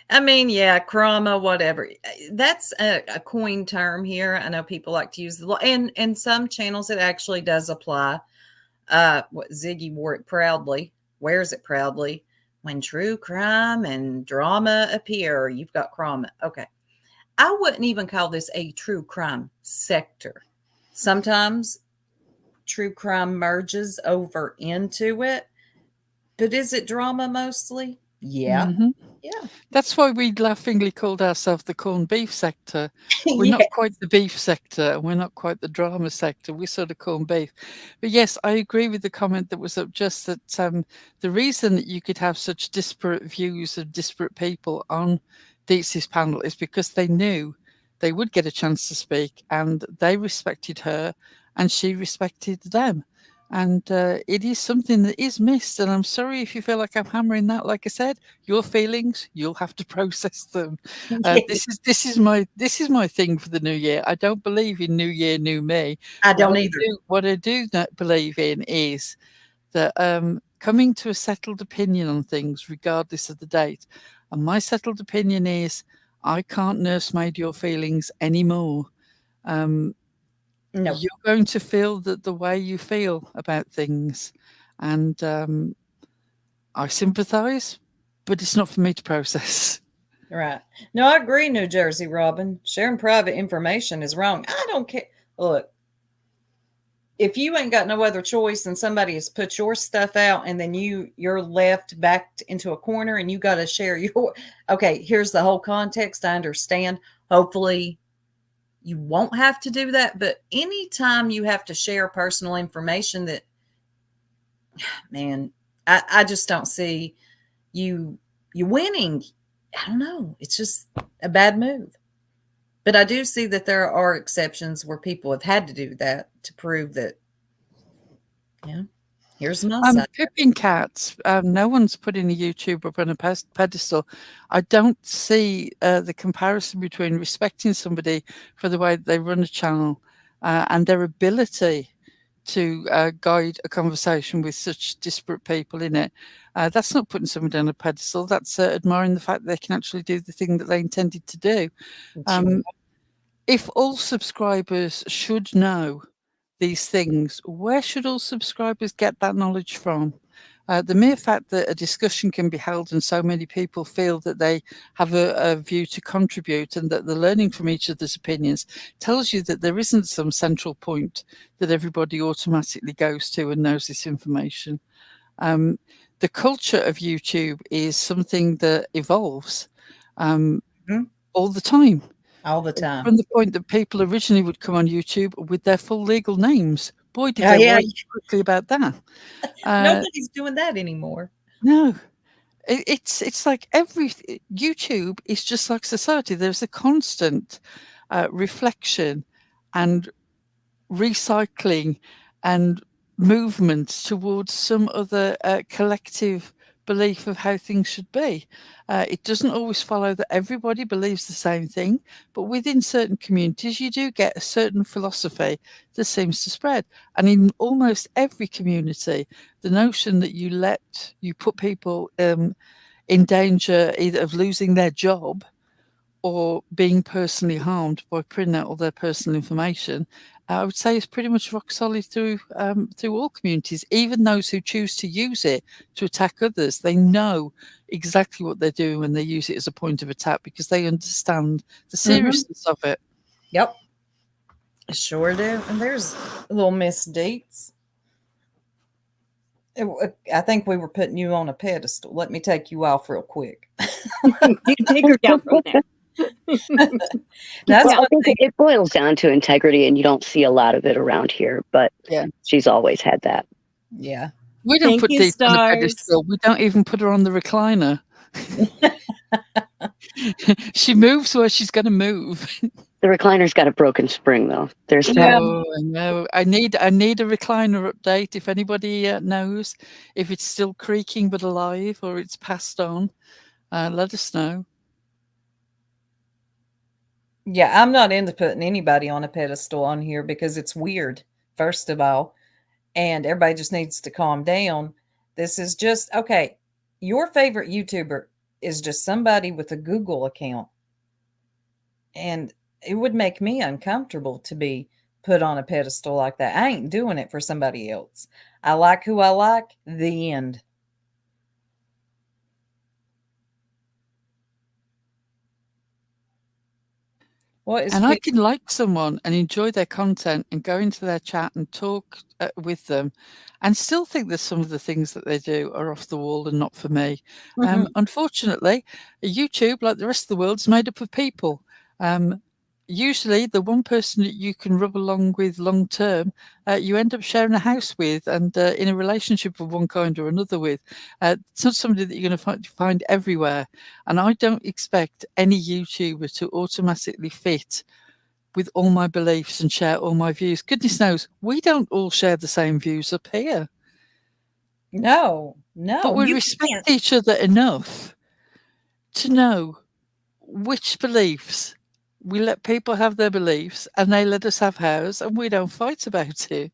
I mean, yeah, chroma, whatever. That's a coin term here. I know people like to use and some channels it actually does apply. What Ziggy wore it proudly, wears it proudly. When true crime and drama appear, you've got chroma. Okay. I wouldn't even call this a true crime sector. Sometimes true crime merges over into it, but is it drama mostly? Yeah. Mm-hmm. Yeah. That's why we laughingly called ourselves the corned beef sector. We're Yeah. not quite the beef sector, and we're not quite the drama sector. We're sort of corned beef. But yes, I agree with the comment that was up, just that the reason that you could have such disparate views of disparate people on Deets' panel is because they knew they would get a chance to speak, and they respected her, and she respected them. And it is something that is missed. And I'm sorry if you feel like I'm hammering that. Like I said, your feelings, you'll have to process them. This is my thing for the new year. I don't believe in new year, new me. I But don't either. what I do not believe in is that coming to a settled opinion on things, regardless of the date. And my settled opinion is I can't nursemaid your feelings anymore. No. You're going to feel the way you feel about things. And I sympathize, but it's not for me to process. Right. No, I agree, New Jersey Robin. Sharing private information is wrong. I don't care. Look, if you ain't got no other choice and somebody has put your stuff out and then you're left backed into a corner and you got to share your, okay, here's the whole context. I understand. Hopefully you won't have to do that. But anytime you have to share personal information that, man, I just don't see you winning. I don't know. It's just a bad move. But I do see that there are exceptions where people have had to do that to prove that, yeah, here's my side. Pippin cats, no one's putting a YouTube up on a pedestal. I don't see the comparison between respecting somebody for the way they run a channel and their ability to guide a conversation with such disparate people in it. That's not putting somebody on a pedestal. That's admiring the fact that they can actually do the thing that they intended to do. If all subscribers should know these things, where should all subscribers get that knowledge from? The mere fact that a discussion can be held and so many people feel that they have a view to contribute and that they're learning from each other's opinions tells you that there isn't some central point that everybody automatically goes to and knows this information. The culture of YouTube is something that evolves all the time. All the time. From the point that people originally would come on YouTube with their full legal names. Boy, did they write quickly about that. Nobody's doing that anymore. No. It's like YouTube is just like society. There's a constant reflection and recycling and movement towards some other collective belief of how things should be. It doesn't always follow that everybody believes the same thing, but within certain communities, you do get a certain philosophy that seems to spread. And in almost every community, the notion that you put people in danger either of losing their job or being personally harmed by printing out all their personal information, I would say is pretty much rock solid through all communities. Even those who choose to use it to attack others, they know exactly what they're doing when they use it as a point of attack because they understand the seriousness of it. Yep. Sure do. And there's little Miss Deets. I think we were putting you on a pedestal. Let me take you off real quick. You take her down from there. That's I think it boils down to integrity, and you don't see a lot of it around here, but she's always had that. Yeah. We don't put Deets on the pedestal. We don't even put her on the recliner. She moves where she's going to move. The recliner's got a broken spring, though. There's no. I need a recliner update. If anybody knows if it's still creaking but alive or it's passed on, let us know. Yeah, I'm not into putting anybody on a pedestal on here because it's weird, first of all, and everybody just needs to calm down. This is just, okay, your favorite YouTuber is just somebody with a Google account, and it would make me uncomfortable to be put on a pedestal like that. I ain't doing it for somebody else. I like who I like, the end. I can like someone and enjoy their content and go into their chat and talk with them and still think that some of the things that they do are off the wall and not for me. Unfortunately, YouTube, like the rest of the world, is made up of people. Usually the one person that you can rub along with long term, you end up sharing a house with and in a relationship of one kind or another with. It's not somebody that you're going to find everywhere. And I don't expect any YouTuber to automatically fit with all my beliefs and share all my views. Goodness knows, we don't all share the same views up here. No. But we respect each other enough to know which beliefs. We let people have their beliefs and they let us have ours and we don't fight about it.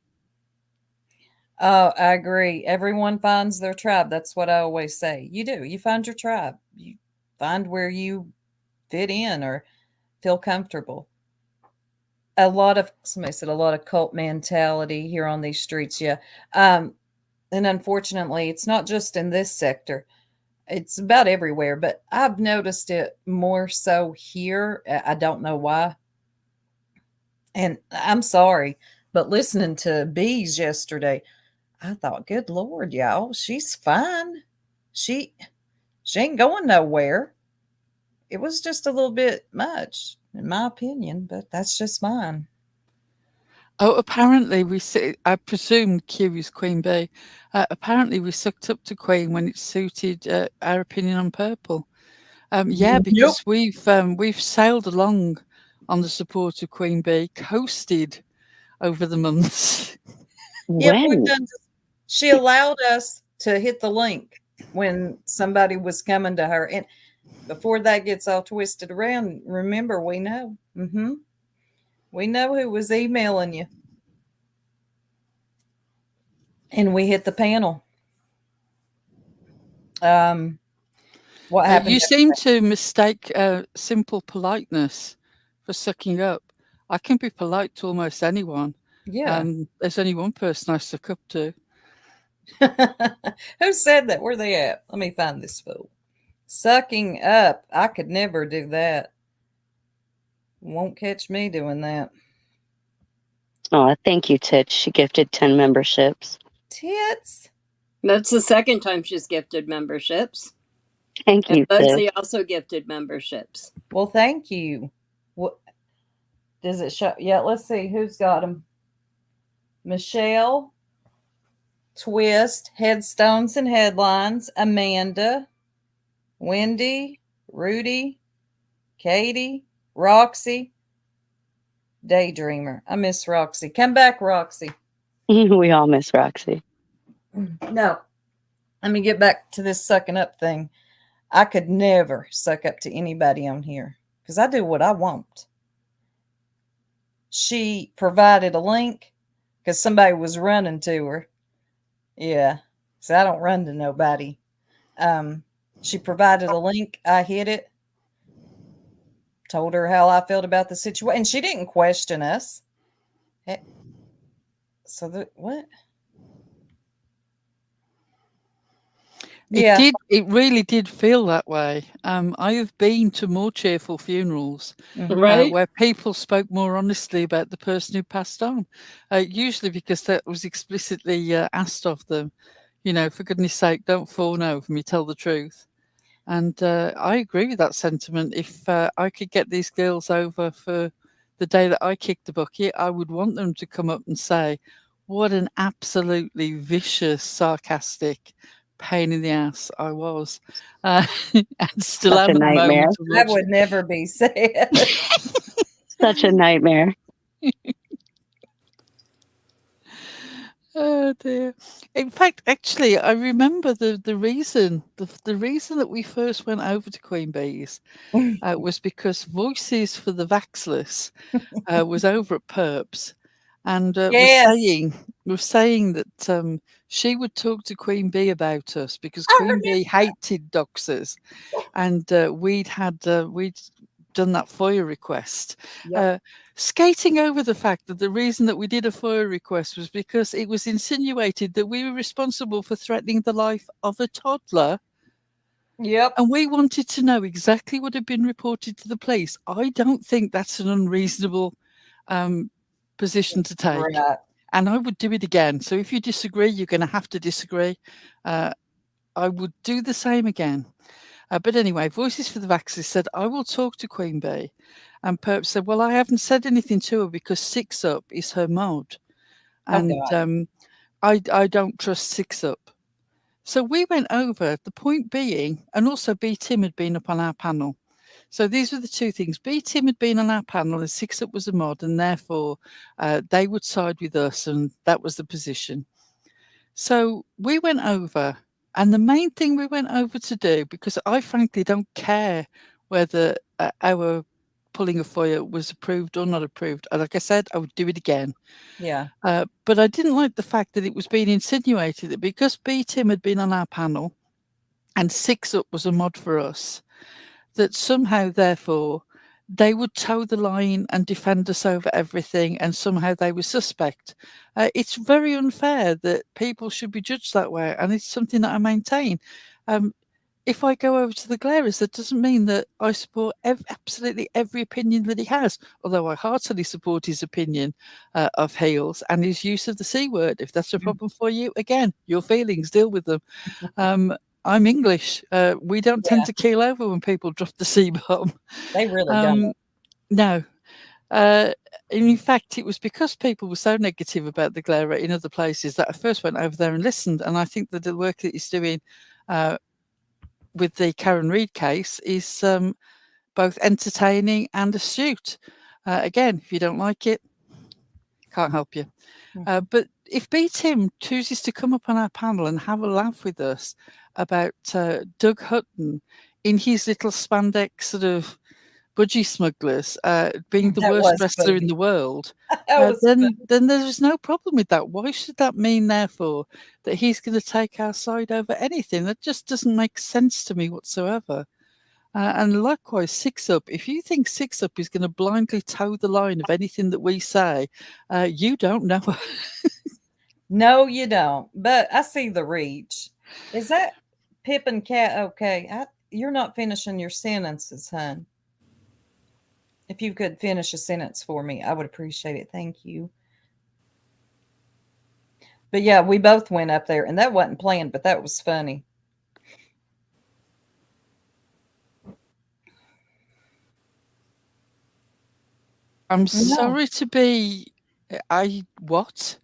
Oh, I agree. Everyone finds their tribe. That's what I always say. You do. You find your tribe. You find where you fit in or feel comfortable. Somebody said a lot of cult mentality here on these streets. Yeah. And unfortunately, it's not just in this sector. It's about everywhere, but I've noticed it more so here. I don't know why. And I'm sorry, but listening to Bees yesterday, I thought, good Lord, y'all, she's fine. She ain't going nowhere. It was just a little bit much, in my opinion, but that's just mine. Oh, apparently I presume Q is Queen Bee. Apparently we sucked up to Queen when it suited our opinion on Purple. Because we've sailed along on the support of Queen Bee, coasted over the months. Yeah, we've done. She allowed us to hit the link when somebody was coming to her, and before that gets all twisted around, remember, we know. We know who was emailing you. And we hit the panel. What happened? You seem to mistake simple politeness for sucking up. I can be polite to almost anyone. Yeah. There's only one person I suck up to. Who said that? Where are they at? Let me find this fool. Sucking up. I could never do that. Won't catch me doing that. Oh, thank you, Titch. She gifted 10 memberships. Tits. That's the second time she's gifted memberships. Thank you, Leslie also gifted memberships. Well, thank you. What does it show? Yeah, let's see who's got them. Michelle, Twist, Headstones and Headlines, Amanda, Wendy, Rudy, Katie, Roxy, Daydreamer. I miss Roxy. Come back, Roxy. We all miss Roxy. No. Let me get back to this sucking up thing. I could never suck up to anybody on here because I do what I want. She provided a link because somebody was running to her. Yeah. So I don't run to nobody. She provided a link. I hit it. Told her how I felt about the situation. And she didn't question us. So what? Yeah. It really did feel that way. I have been to more cheerful funerals Right? where people spoke more honestly about the person who passed on, usually because that was explicitly asked of them. You know, for goodness sake, don't fawn over me, tell the truth. And I agree with that sentiment. If I could get these girls over for the day that I kicked the bucket, I would want them to come up and say, what an absolutely vicious, sarcastic pain in the ass I was. And still Such am a at the nightmare. moment. That would never be said. Such a nightmare. Oh dear. In fact, actually, I remember the reason the reason that we first went over to Queen Bee's was because Voices for the Vaxless was over at Perps and Yes. was saying that she would talk to Queen Bee about us because I Queen Bee hated doxers, and we'd done that FOIA request. Yep. Skating over the fact that the reason that we did a FOIA request was because it was insinuated that we were responsible for threatening the life of a toddler. Yep. And we wanted to know exactly what had been reported to the police. I don't think that's an unreasonable position to take. Right. And I would do it again. So if you disagree, you're going to have to disagree. I would do the same again. But anyway, Voices for the Vaxis said, I will talk to Queen Bee. And Perp said, well, I haven't said anything to her because Six Up is her mod. And I don't trust Six Up. So we went over, the point being, and also B Tim had been up on our panel. So these were the two things. B Tim had been on our panel and Six Up was a mod, and therefore they would side with us, and that was the position. So we went over, and the main thing we went over to do, because I frankly don't care whether our pulling a FOIA was approved or not approved. Like I said, I would do it again. Yeah. But I didn't like the fact that it was being insinuated that because B Tim had been on our panel and Six Up was a mod for us, that somehow, therefore, they would toe the line and defend us over everything, and somehow they were suspect. It's very unfair that people should be judged that way, and it's something that I maintain. If I go over to the Glarers, that doesn't mean that I support absolutely every opinion that he has, although I heartily support his opinion of Hales and his use of the C word. If that's a problem for you, again, your feelings, deal with them. I'm English. We don't tend to keel over when people drop the C-bomb. They really don't. No. In fact, it was because people were so negative about the Glare in other places that I first went over there and listened. And I think that the work that he's doing with the Karen Reid case is both entertaining and astute. Again, if you don't like it, can't help you. But if B. Tim chooses to come up on our panel and have a laugh with us about Doug Hutton in his little spandex sort of budgie smugglers being the worst wrestler in the world, then there's no problem with that. Why should that mean, therefore, that he's going to take our side over anything? That just doesn't make sense to me whatsoever. And likewise, Six Up. If you think Six Up is going to blindly toe the line of anything that we say, you don't know. No, you don't. But I see the reach. Is that Pip and Cat okay? You're not finishing your sentences, hon. If you could finish a sentence for me, I would appreciate it. Thank you. But yeah, we both went up there, and that wasn't planned, but that was funny. I'm sorry to be. What?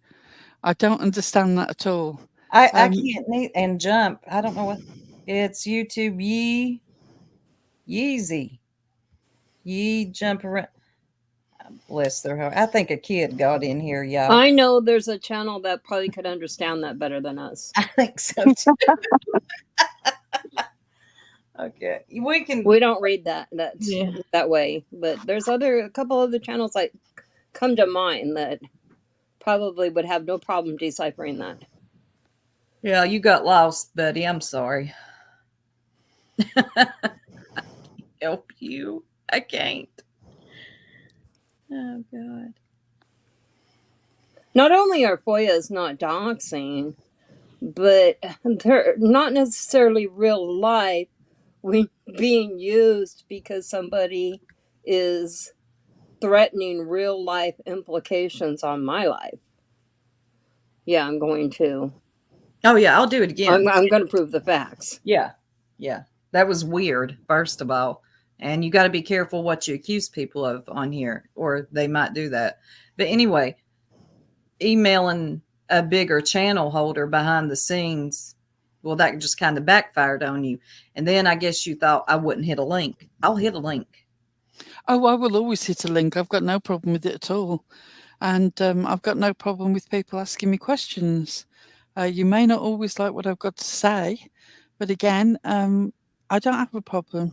I don't understand that at all. I can't and jump. I don't know what it's YouTube Yeezy. Ye jump around. Bless their heart. I think a kid got in here, y'all. I know there's a channel that probably could understand that better than us. I think so too. Okay, We don't read that Yeah. that way, but there's a couple other channels that come to mind that probably would have no problem deciphering that. Yeah, you got lost, buddy. I'm sorry. Help you. I can't. Oh God. Not only are FOIAs not doxing, but they're not necessarily real life being used because somebody is threatening real life implications on my life. Yeah, I'm going to. Oh yeah, I'll do it again. I'm going to prove the facts. Yeah. Yeah. That was weird, first of all. And you got to be careful what you accuse people of on here, or they might do that. But anyway, emailing a bigger channel holder behind the scenes, well, that just kind of backfired on you. And then I guess you thought I wouldn't hit a link. I'll hit a link. Oh, I will always hit a link. I've got no problem with it at all. And I've got no problem with people asking me questions. You may not always like what I've got to say, but again, I don't have a problem.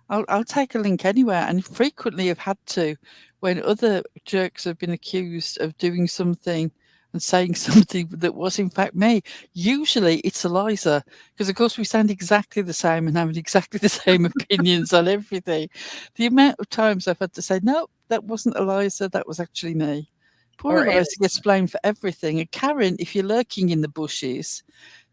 I'll take a link anywhere, and frequently have had to when other jerks have been accused of doing something and saying something that was in fact me. Usually it's Eliza, because of course we sound exactly the same and having exactly the same opinions on everything. The amount of times I've had to say, no, that wasn't Eliza, that was actually me. Poor Eliza gets blamed for everything. And Karen, if you're lurking in the bushes,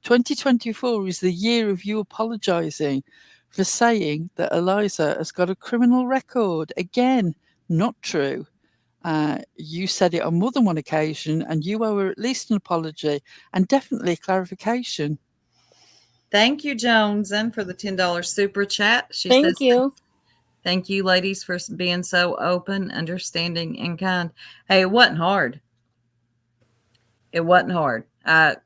2024 is the year of you apologising for saying that Eliza has got a criminal record. Again, not true. You said it on more than one occasion, and you owe her at least an apology and definitely a clarification. Thank you, Jones, and for the $10 super chat. Thank you. Thank you, ladies, for being so open, understanding, and kind. Hey, it wasn't hard. It wasn't hard. I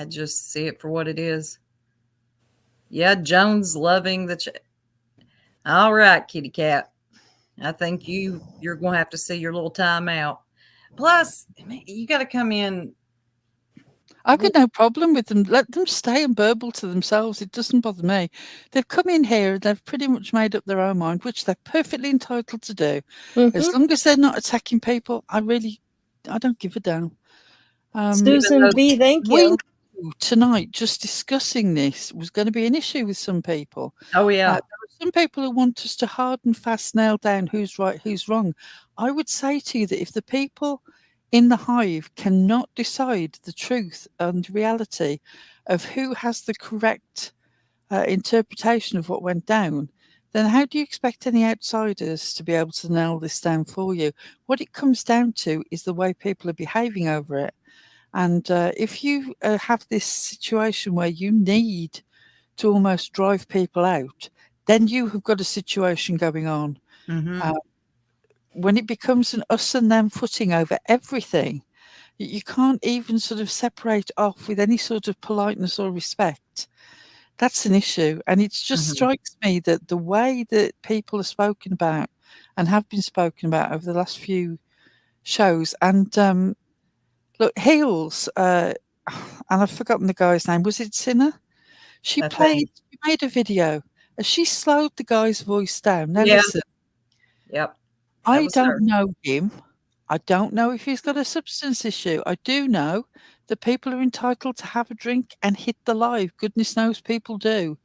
just see it for what it is. Yeah, Jones loving the all right, kitty cat. I think you're going to have to see your little time out. Plus, you got to come in. I've got no problem with them. Let them stay and burble to themselves. It doesn't bother me. They've come in here. They've pretty much made up their own mind, which they're perfectly entitled to do. Mm-hmm. As long as they're not attacking people, I don't give a damn. Susan B, thank you. Tonight, just discussing this was going to be an issue with some people. Oh, yeah. There are some people who want us to hard and fast nail down who's right, who's wrong. I would say to you that if the people in the hive cannot decide the truth and reality of who has the correct interpretation of what went down, then how do you expect any outsiders to be able to nail this down for you? What it comes down to is the way people are behaving over it. And if you have this situation where you need to almost drive people out, then you have got a situation going on. Mm-hmm. When it becomes an us and them footing over everything, you can't even sort of separate off with any sort of politeness or respect. That's an issue. And it just strikes me that the way that people are spoken about and have been spoken about over the last few shows, and look, Heels, and I've forgotten the guy's name. Was it Sinner? She made a video. She slowed the guy's voice down. Now listen. Yep. I don't know him. I don't know if he's got a substance issue. I do know that people are entitled to have a drink and hit the live. Goodness knows people do.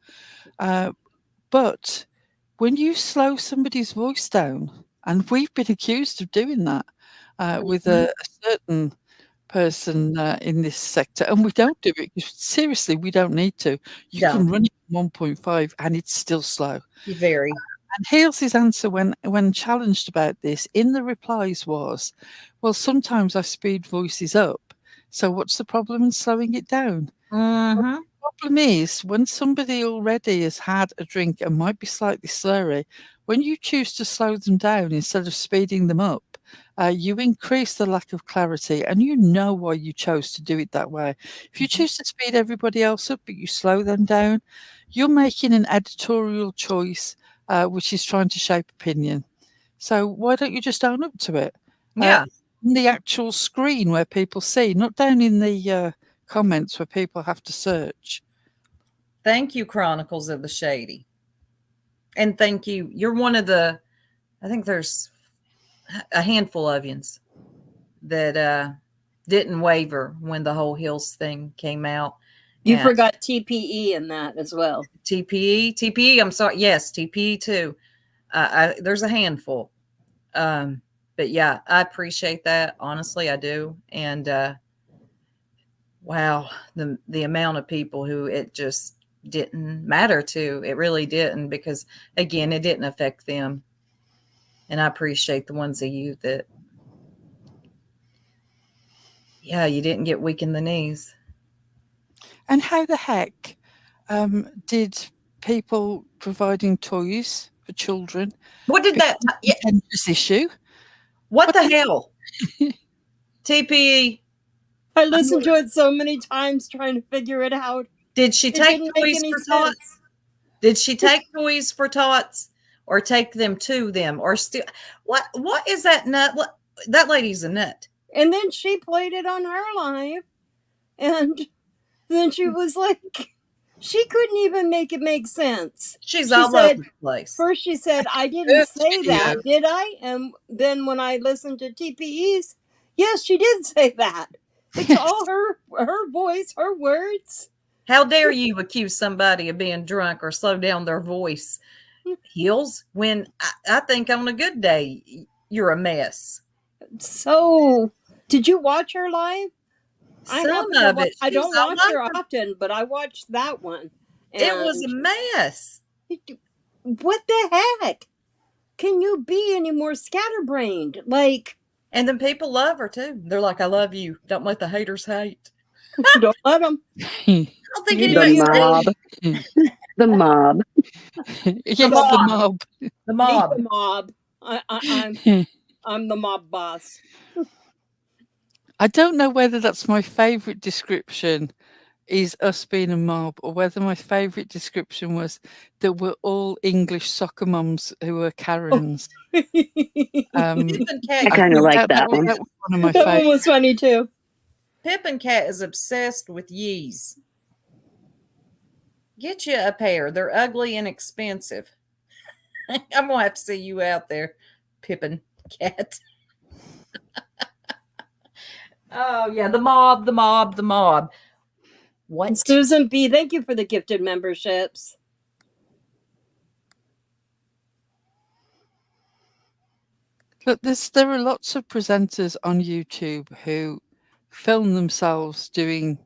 But when you slow somebody's voice down, and we've been accused of doing that with a certain person in this sector, and we don't do it because seriously, we don't need to. You can run it 1.5 and it's still slow. Very. And Hales' answer when challenged about this in the replies was, well, sometimes I speed voices up. So what's the problem in slowing it down? Well, the problem is when somebody already has had a drink and might be slightly slurry, when you choose to slow them down instead of speeding them up, you increase the lack of clarity, and you know why you chose to do it that way. If you choose to speed everybody else up, but you slow them down, you're making an editorial choice which is trying to shape opinion. So why don't you just own up to it? Yeah. In the actual screen where people see, not down in the comments where people have to search. Thank you, Chronicles of the Shady. And thank you. You're one of the, I think there's a handful of yous that didn't waver when the whole Hills thing came out. You forgot TPE in that as well. TPE, I'm sorry. Yes, TPE too. There's a handful. But yeah, I appreciate that. Honestly, I do. And wow, the amount of people who it just didn't matter to. It really didn't, because again, it didn't affect them. And I appreciate the ones of you that, yeah, you didn't get weak in the knees. And how the heck did people providing toys for children? What did that? Yeah. This issue? What the hell? TPE. I listened to it so many times trying to figure it out. Did she take toys for tots? Did she take toys for tots, or take them to them, or still? What is that nut? That lady's a nut. And then she played it on her live, and then she was like, she couldn't even make it make sense. She's all over the place. First she said, I didn't say that, did I? And then when I listened to TPE's, yes, she did say that. It's all her voice, her words. How dare you accuse somebody of being drunk or slow down their voice, Hills, when I think on a good day, you're a mess. So, did you watch her live? Some of it. I don't watch her often, but I watched that one. It was a mess. What the heck? Can you be any more scatterbrained? Like, and then people love her too. They're like, I love you. Don't let the haters hate. Don't let them. I don't think anybody's the mob. The mob. Yes, the mob. The mob. The mob. I'm the mob boss. I don't know whether that's my favourite description, is us being a mob, or whether my favourite description was that we're all English soccer mums who are Karens. I kind of like that one. That was one of my that one was funny too. Pip and Cat is obsessed with Yeezys. Get you a pair. They're ugly and expensive. I'm going to have to see you out there, Pip and Cat. Oh, yeah. The mob. What? Susan B., thank you for the gifted memberships. Look, there are lots of presenters on YouTube who film themselves doing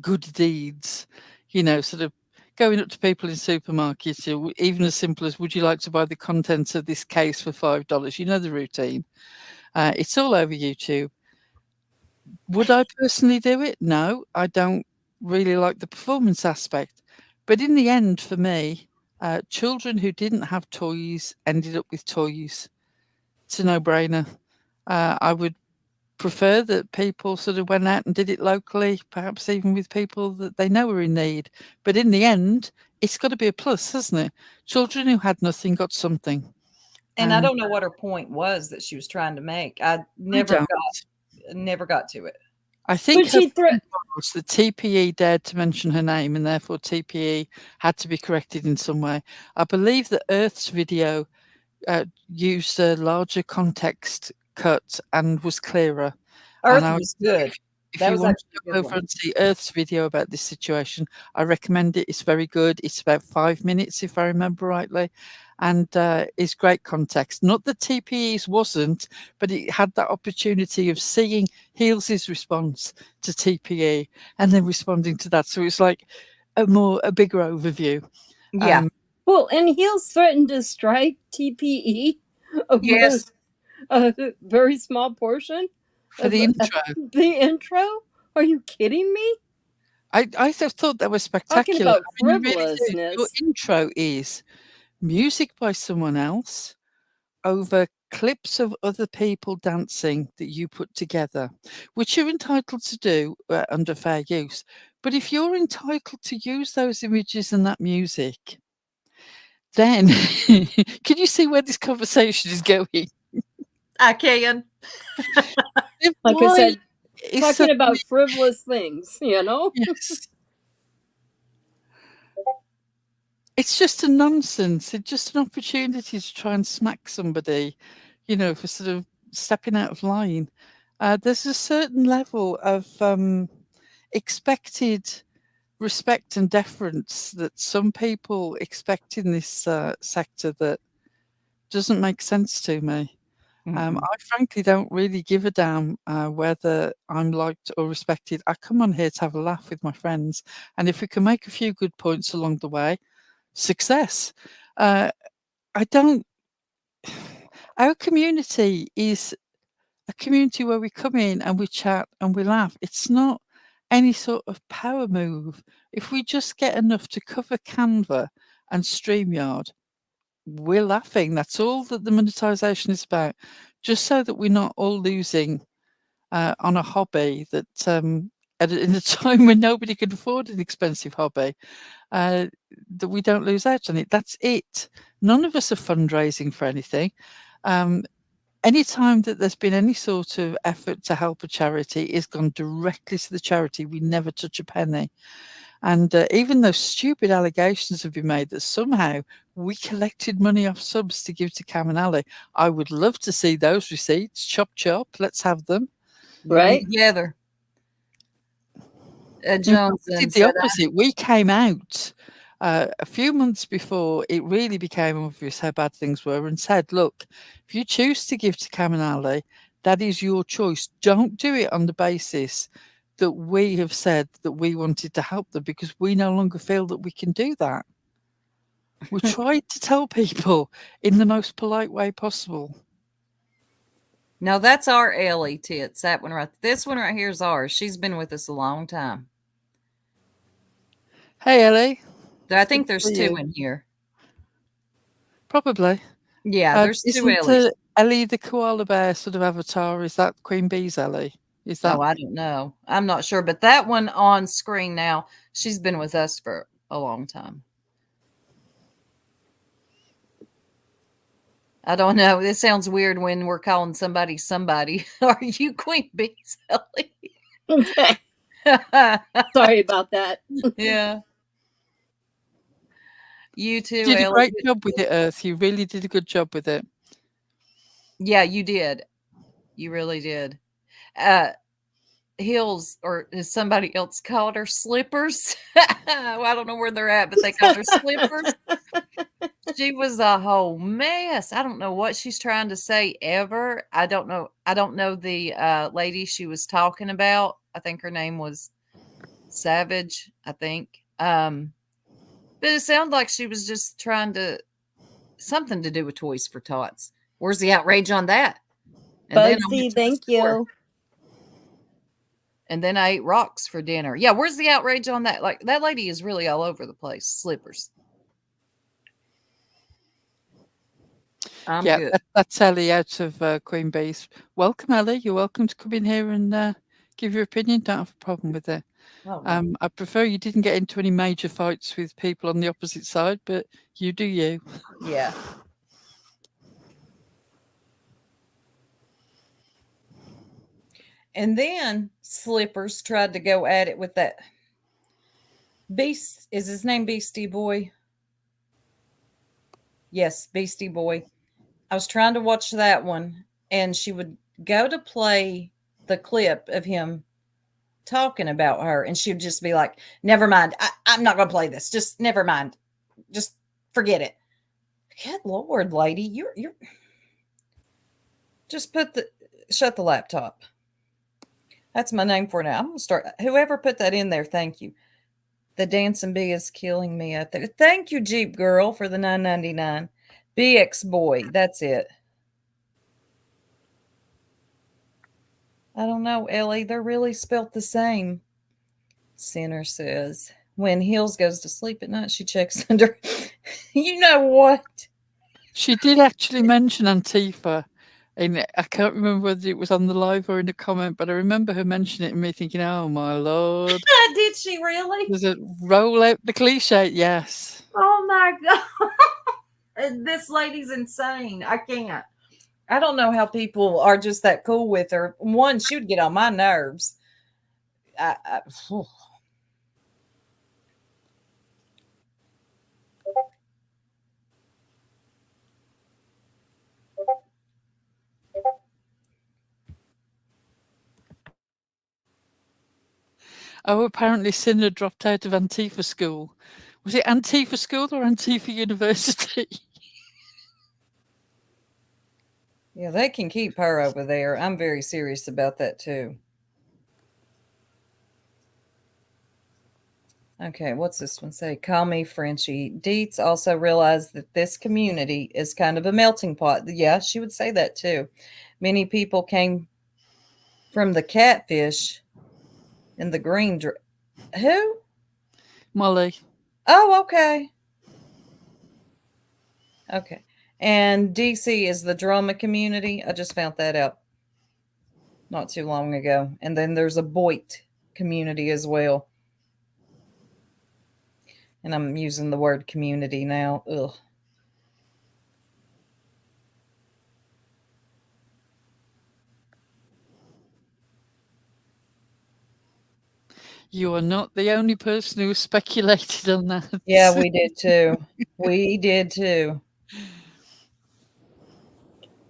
good deeds, you know, sort of going up to people in supermarkets, even as simple as, would you like to buy the contents of this case for $5? You know the routine. It's all over YouTube. Would I personally do it? No, I don't really like the performance aspect. But in the end, for me, children who didn't have toys ended up with toys. It's a no-brainer. I would prefer that people sort of went out and did it locally, perhaps even with people that they know are in need. But in the end, it's got to be a plus, hasn't it? Children who had nothing got something. And I don't know what her point was that she was trying to make. I never got to it. I think the TPE dared to mention her name, and therefore TPE had to be corrected in some way. I believe that Earth's video used a larger context cut and was clearer. Earth was good. If you want to go over and see Earth's video about this situation, I recommend it. It's very good. It's about 5 minutes, if I remember rightly, and it's great context. Not that TPE's wasn't, but it had that opportunity of seeing Heels' response to TPE and then responding to that. So it's like a bigger overview. Yeah. Well, and Heels threatened to strike TPE. Yes. A very small portion for the intro. The intro? Are you kidding me? I thought that was spectacular. Talking about frivolousness. Your intro is music by someone else over clips of other people dancing that you put together, which you're entitled to do under fair use. But if you're entitled to use those images and that music, then can you see where this conversation is going? I can. Like I said, It's talking suddenly- about frivolous things, you know? Yes. It's just a nonsense. It's just an opportunity to try and smack somebody, you know, for sort of stepping out of line. There's a certain level of expected respect and deference that some people expect in this sector that doesn't make sense to me. Mm-mm. I frankly don't really give a damn whether I'm liked or respected. I come on here to have a laugh with my friends, and if we can make a few good points along the way, success. I don't. Our community is a community where we come in and we chat and we laugh. It's not any sort of power move. If we just get enough to cover Canva and StreamYard, we're laughing. That's all that the monetization is about. Just so that we're not all losing on a hobby that in a time when nobody can afford an expensive hobby, that we don't lose out on it. That's it. None of us are fundraising for anything. Anytime that there's been any sort of effort to help a charity, it's gone directly to the charity. We never touch a penny. And even though stupid allegations have been made that somehow we collected money off subs to give to Cam and Ali, I would love to see those receipts. Chop, chop. Let's have them. Right? Together. We Johnson did the said, opposite. We came out a few months before it really became obvious how bad things were and said, look, if you choose to give to Cam and Ali, that is your choice. Don't do it on the basis that we have said that we wanted to help them, because we no longer feel that we can do that. We tried to tell people in the most polite way possible. no, that's our Ellie tits. That one right. This one right here is ours. She's been with us a long time. Hey, Ellie. I think there's see two you. in here. Probably. Yeah, there's two Isn't Ellies. Ellie the koala bear sort of avatar? Is that Queen Bee's Ellie? Is that? Oh, I don't know. I'm not sure. But that one on screen now, she's been with us for a long time. I don't know. It sounds weird when we're calling somebody somebody. Are you Queen Bee's Ellie? Okay. Sorry about that. Yeah. You too, You did a Ellie. great job with it, Earth. You really did a good job with it. Yeah, you did. You really did. Heels, or as somebody else called her, slippers. Well, I don't know where they're at, but they called her slippers. She was a whole mess. I don't know what she's trying to say ever. I don't know. I don't know the lady she was talking about. I think her name was Savage, I think. But it sounded like she was just trying to something to do with Toys for Tots. Where's the outrage on that? And then I Bugsy, went to the thank store. you. And then I ate rocks for dinner. Yeah, where's the outrage on that? Like, that lady is really all over the place. Slippers. I'm good. That's Ellie out of Queen Bee's. Welcome, Ellie. You're welcome to come in here and give your opinion. Don't have a problem with it. Oh, no. I prefer you didn't get into any major fights with people on the opposite side, but you do you. Yeah. And then Slippers tried to go at it with that Beast. Is his name Beastie Boy? Yes, Beastie Boy. I was trying to watch that one, and she would go to play the clip of him talking about her, and she would just be like, never mind. I'm not going to play this. Just never mind. Just forget it. Good Lord, lady. You're just shut the laptop. That's my name for now. I'm going to start. Whoever put that in there, thank you. The dancing bee is killing me out there. Thank you, Jeep Girl, for the $9.99. BX Boy, that's it. I don't know, Ellie. They're really spelt the same. Sinner says, when Hills goes to sleep at night, she checks under. You know what? She did actually mention Antifa. And I can't remember whether it was on the live or in a comment, but I remember her mentioning it and me thinking, oh my Lord. Did she really? Does it roll out the cliche? Yes. Oh my God. This lady's insane. I can't. I don't know how people are just that cool with her. One, she would get on my nerves. Phew. Oh, apparently Sinner dropped out of Antifa school. Was it Antifa school or Antifa University? Yeah, they can keep her over there. I'm very serious about that too. Okay, what's this one say? Call me Frenchie. Deets also realized that this community is kind of a melting pot. Yeah, she would say that too. Many people came from the catfish in the green. Who? Molly. Oh, okay. Okay. And DC is the drama community. I just found that out not too long ago. And then there's a Boit community as well. And I'm using the word community now. Ugh. You are not the only person who speculated on that. Yeah, we did too. We did too.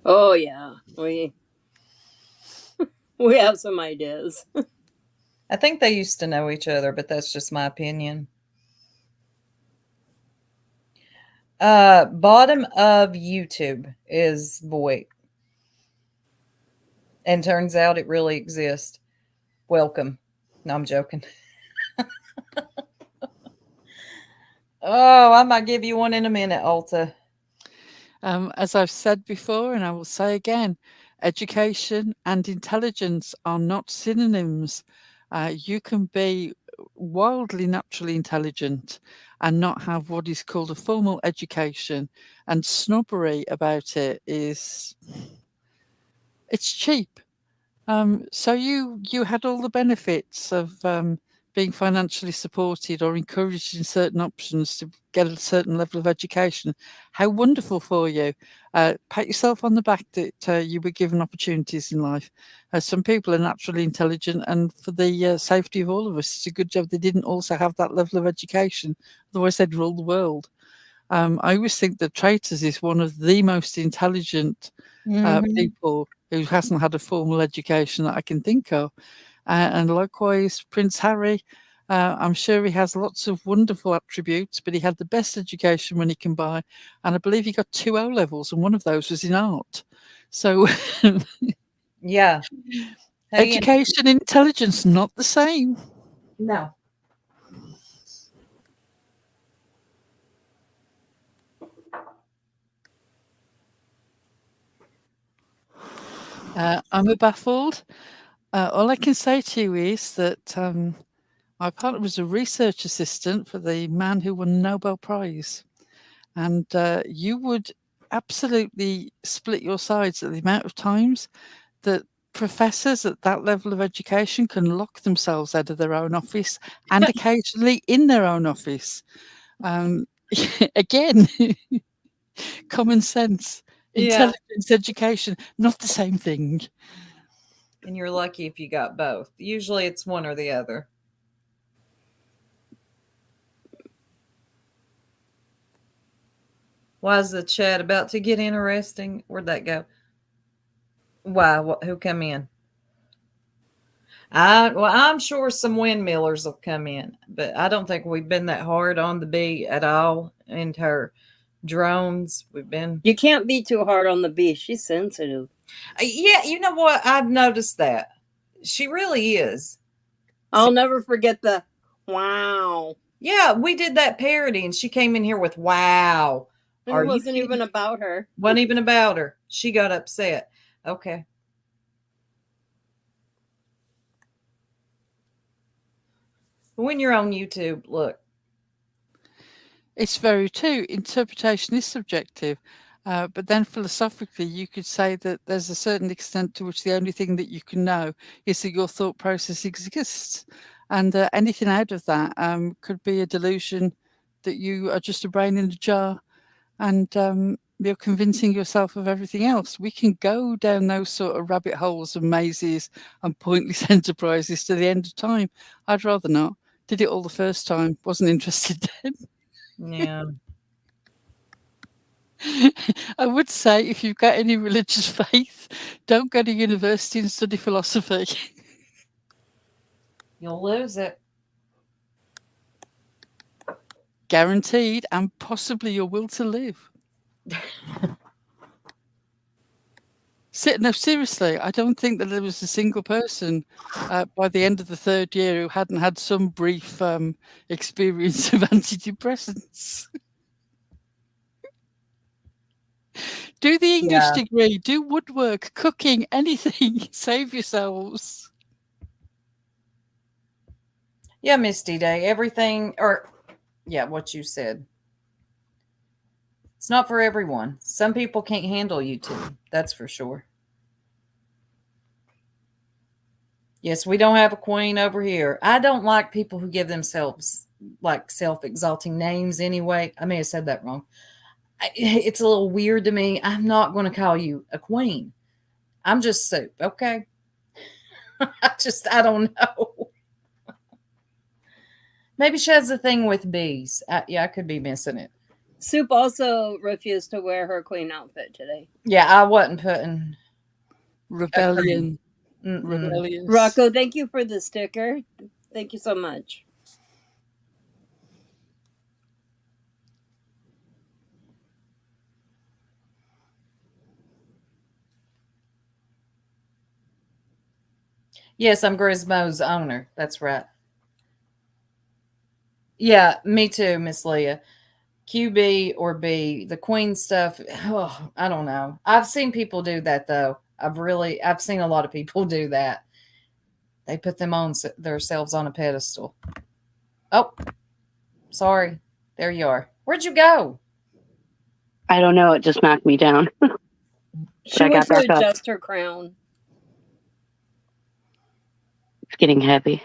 Oh yeah, we have some ideas. I think they used to know each other, but that's just my opinion. Bottom of YouTube is Boy. And turns out it really exists. Welcome. No, I'm joking. Oh, I might give you one in a minute, Alta. As I've said before, and I will say again, education and intelligence are not synonyms. You can be wildly naturally intelligent and not have what is called a formal education, and snobbery about it is, it's cheap. So you had all the benefits of being financially supported or encouraged in certain options to get a certain level of education. How wonderful for you. Pat yourself on the back that you were given opportunities in life. Some people are naturally intelligent, and for the safety of all of us, it's a good job they didn't also have that level of education. Otherwise, they'd rule the world. I always think that Traitors is one of the most intelligent people who hasn't had a formal education that I can think of. And likewise, Prince Harry, I'm sure he has lots of wonderful attributes, but he had the best education money can buy. And I believe he got 2 O levels, and one of those was in art. So, Yeah. Hey, education and intelligence, not the same. no. I'm baffled. All I can say to you is that my partner was a research assistant for the man who won the Nobel Prize. And you would absolutely split your sides at the amount of times that professors at that level of education can lock themselves out of their own office and occasionally in their own office. Again, common sense, intelligence, education, not the same thing. And you're lucky if you got both. Usually it's one or the other. Why is the chat about to get interesting? Where'd that go? Why? Who come in? I'm sure some windmillers will come in, but I don't think we've been that hard on the bee at all into her drones. You can't be too hard on the bee. She's sensitive. Yeah, you know what? I've noticed that. She really is. I'll never forget the wow. Yeah, we did that parody and she came in here with wow. And it wasn't even about her. Wasn't even about her. She got upset. Okay. When you're on YouTube, look. It's very true. Interpretation is subjective. But then philosophically, you could say that there's a certain extent to which the only thing that you can know is that your thought process exists. And anything out of that could be a delusion that you are just a brain in a jar. And you're convincing yourself of everything else. We can go down those sort of rabbit holes and mazes and pointless enterprises to the end of time. I'd rather not. Did it all the first time. Wasn't interested then. Yeah. I would say if you've got any religious faith, don't go to university and study philosophy. You'll lose it. Guaranteed, and possibly your will to live. No, seriously, I don't think that there was a single person by the end of the third year who hadn't had some brief experience of antidepressants. Do the English degree, do woodwork, cooking, anything. Save yourselves. Yeah, Misty Day, everything, or yeah, what you said. It's not for everyone. Some people can't handle YouTube. That's for sure. Yes, we don't have a queen over here. I don't like people who give themselves like self-exalting names anyway. I may have said that wrong. It's a little weird to me. I'm not going to call you a queen. I'm just Soup, okay? I don't know. Maybe she has a thing with bees. I could be missing it. Soup also refused to wear her queen outfit today. Yeah, I wasn't putting rebellion. Rebellious. Rocco, thank you for the sticker. Thank you so much. Yes, I'm Grismo's owner. That's right. Yeah, me too, Miss Leah. QB or B, the queen stuff. Oh, I don't know. I've seen people do that though. I've seen a lot of people do that. They put them on themselves on a pedestal. Oh, sorry. There you are. Where'd you go? I don't know. It just knocked me down. She went to adjust her crown. It's getting heavy.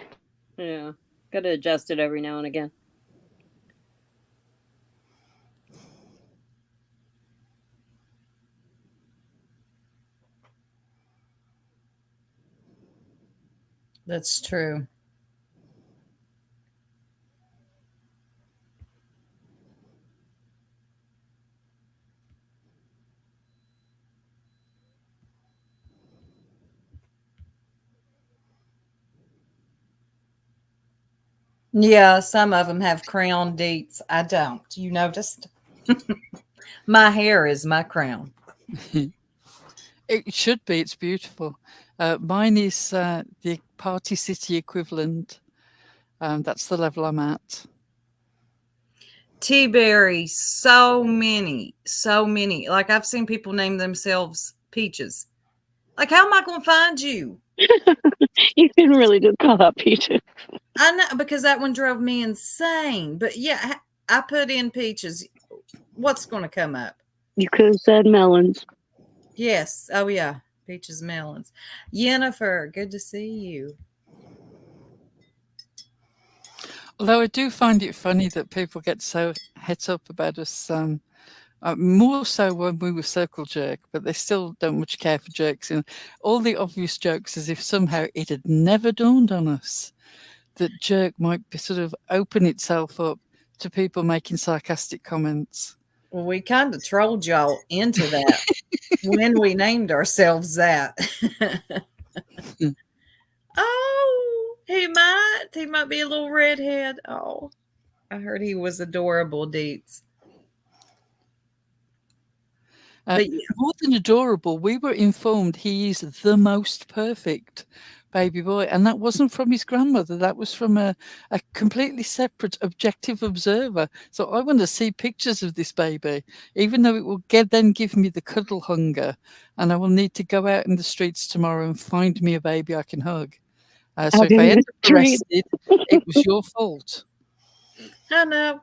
Yeah. Got to adjust it every now and again. That's true. Yeah, some of them have crown Deets. I don't. You noticed? My hair is my crown. It should be. It's beautiful. Mine is the Party City equivalent. That's the level I'm at. T-Berry, so many. Like I've seen people name themselves Peaches. Like, how am I going to find you? You can really just call out Peaches. I know, because that one drove me insane. But yeah, I put in Peaches. What's going to come up? You could have said melons. Yes. Oh, yeah. Peaches, melons. Jennifer, good to see you. Although I do find it funny that people get so het up about us, more so when we were Circle Jerk, but they still don't much care for jerks. And all the obvious jokes as if somehow it had never dawned on us that jerk might be sort of open itself up to people making sarcastic comments. Well, we kind of trolled y'all into that when we named ourselves that. Oh, he might be a little redhead. Oh, I heard he was adorable, Deets. But more than adorable, we were informed he is the most perfect baby boy. And that wasn't from his grandmother. That was from a completely separate objective observer. So I want to see pictures of this baby, even though it will then give me the cuddle hunger. And I will need to go out in the streets tomorrow and find me a baby I can hug. So if I end up arrested, it was your fault. I know.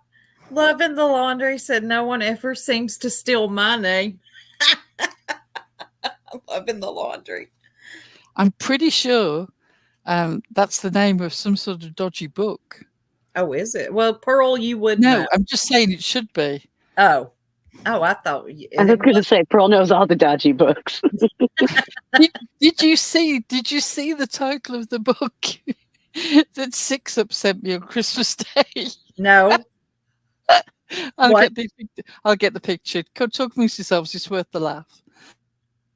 Love in the Laundry said no one ever seems to steal my name. Love in the Laundry. I'm pretty sure that's the name of some sort of dodgy book. Oh, is it? Well, Pearl, you would know. know. I'm just saying it should be. Oh. Oh, I thought I was going to say, Pearl knows all the dodgy books. Did you see the title of the book that Six Up sent me on Christmas Day? No. I'll What? get the picture. Talk amongst yourselves. It's worth the laugh.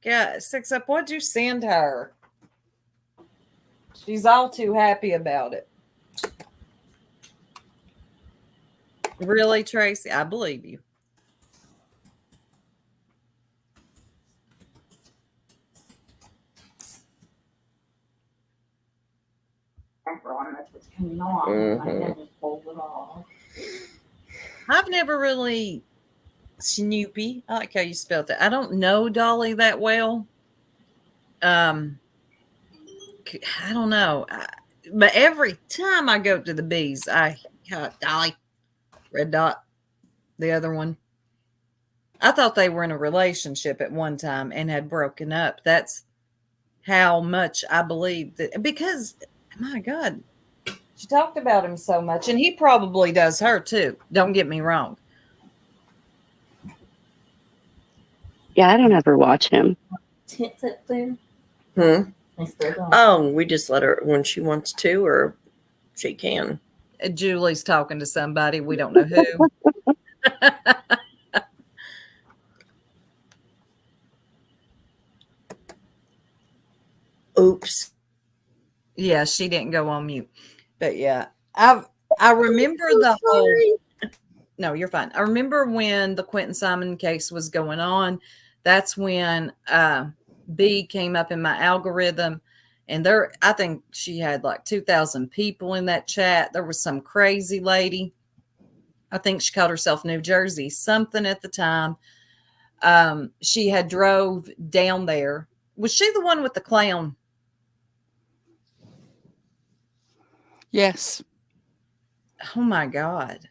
Yeah, Six Up. What'd you send her? She's all too happy about it. Really, Tracy? I believe you. I've never really Snoopy. I like how you spelled that. I don't know Dolly that well. I don't know. But every time I go to the bees, Dolly, red dot, the other one. I thought they were in a relationship at one time and had broken up. That's how much I believe that, because my God, she talked about him so much, and he probably does her too. Don't get me wrong. Yeah, I don't ever watch him. Oh, we just let her when she wants to, or she can. Julie's talking to somebody. We don't know who. Oops. Yeah, she didn't go on mute. But yeah, I remember the whole. No, you're fine. I remember when the Quentin Simon case was going on. That's when B came up in my algorithm, and I think she had like 2,000 people in that chat. There was some crazy lady. I think she called herself New Jersey something at the time. She had drove down there. Was she the one with the clown? Yes. Oh my God.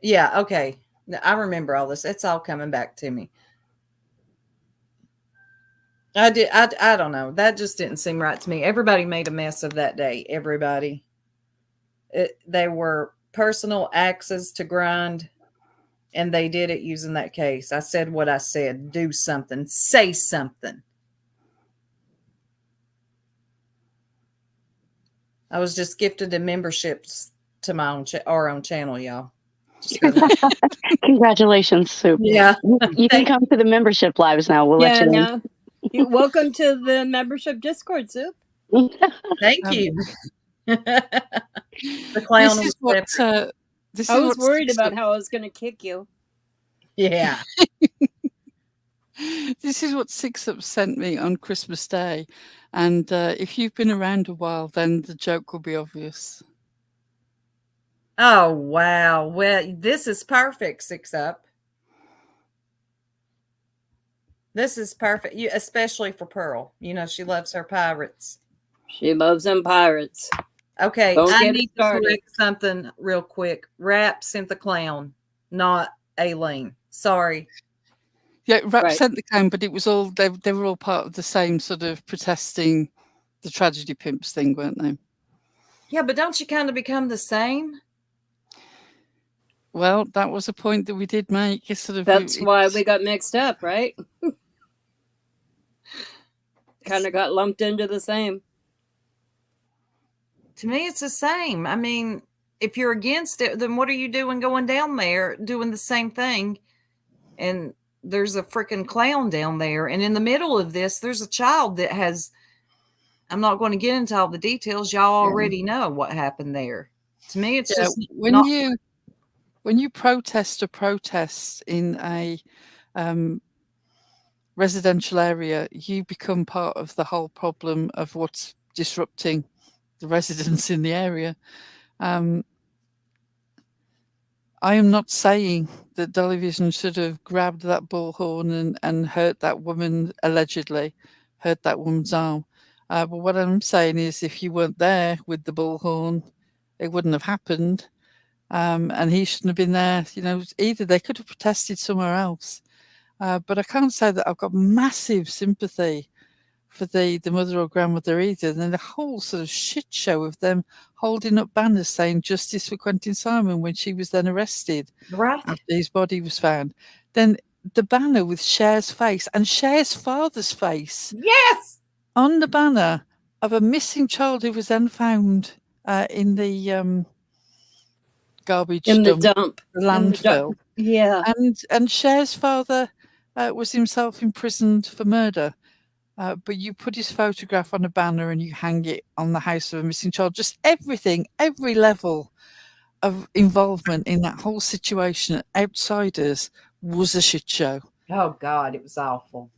Yeah, okay. I remember all this. It's all coming back to me. I don't know. That just didn't seem right to me. Everybody made a mess of that day. Everybody. They were personal axes to grind, and they did it using that case. I said what I said. Do something. Say something. I was just gifted in memberships to my our own channel, y'all. Congratulations, Sue. Yeah. You can come to the membership lives now. We'll let you know. Welcome to the membership Discord, Sue. Thank you. The clown this is what I was worried about how I was going to kick you. Yeah. This is what Six Up sent me on Christmas Day. And if you've been around a while, then the joke will be obvious. Oh, wow. Well, this is perfect, Six Up. This is perfect. Especially for Pearl. You know, she loves her pirates. She loves them pirates. Okay, I need to correct something real quick. Rap sent the clown, not Aileen. Sorry. Yeah, Rap sent the clown, but it was all they were all part of the same sort of protesting the tragedy pimps thing, weren't they? Yeah, but don't you kind of become the same? Well, that was a point that we did make. That's why we got mixed up, right? Kind of got lumped into the same. To me, it's the same. I mean, if you're against it, then what are you doing going down there doing the same thing? And there's a freaking clown down there. And in the middle of this, there's a child that has, I'm not going to get into all the details. Y'all already know what happened there. To me, it's just when you protest a protest in a residential area, you become part of the whole problem of what's disrupting the residents in the area. I am not saying that Dolly Vision should have grabbed that bullhorn and hurt that woman, allegedly hurt that woman's arm. But what I'm saying is, if you weren't there with the bullhorn, it wouldn't have happened. And he shouldn't have been there. You know, either they could have protested somewhere else. But I can't say that I've got massive sympathy for the mother or grandmother either. And then the whole sort of shit show of them holding up banners saying justice for Quentin Simon when she was then arrested Right. after his body was found. Then the banner with Cher's face and Cher's father's face Yes. on the banner of a missing child who was then found in the garbage In the dump, dump. the landfill. Yeah. And Cher's father was himself imprisoned for murder. But you put his photograph on a banner and you hang it on the house of a missing child. Just everything, every level of involvement in that whole situation, outsiders, was a shit show. Oh God, it was awful.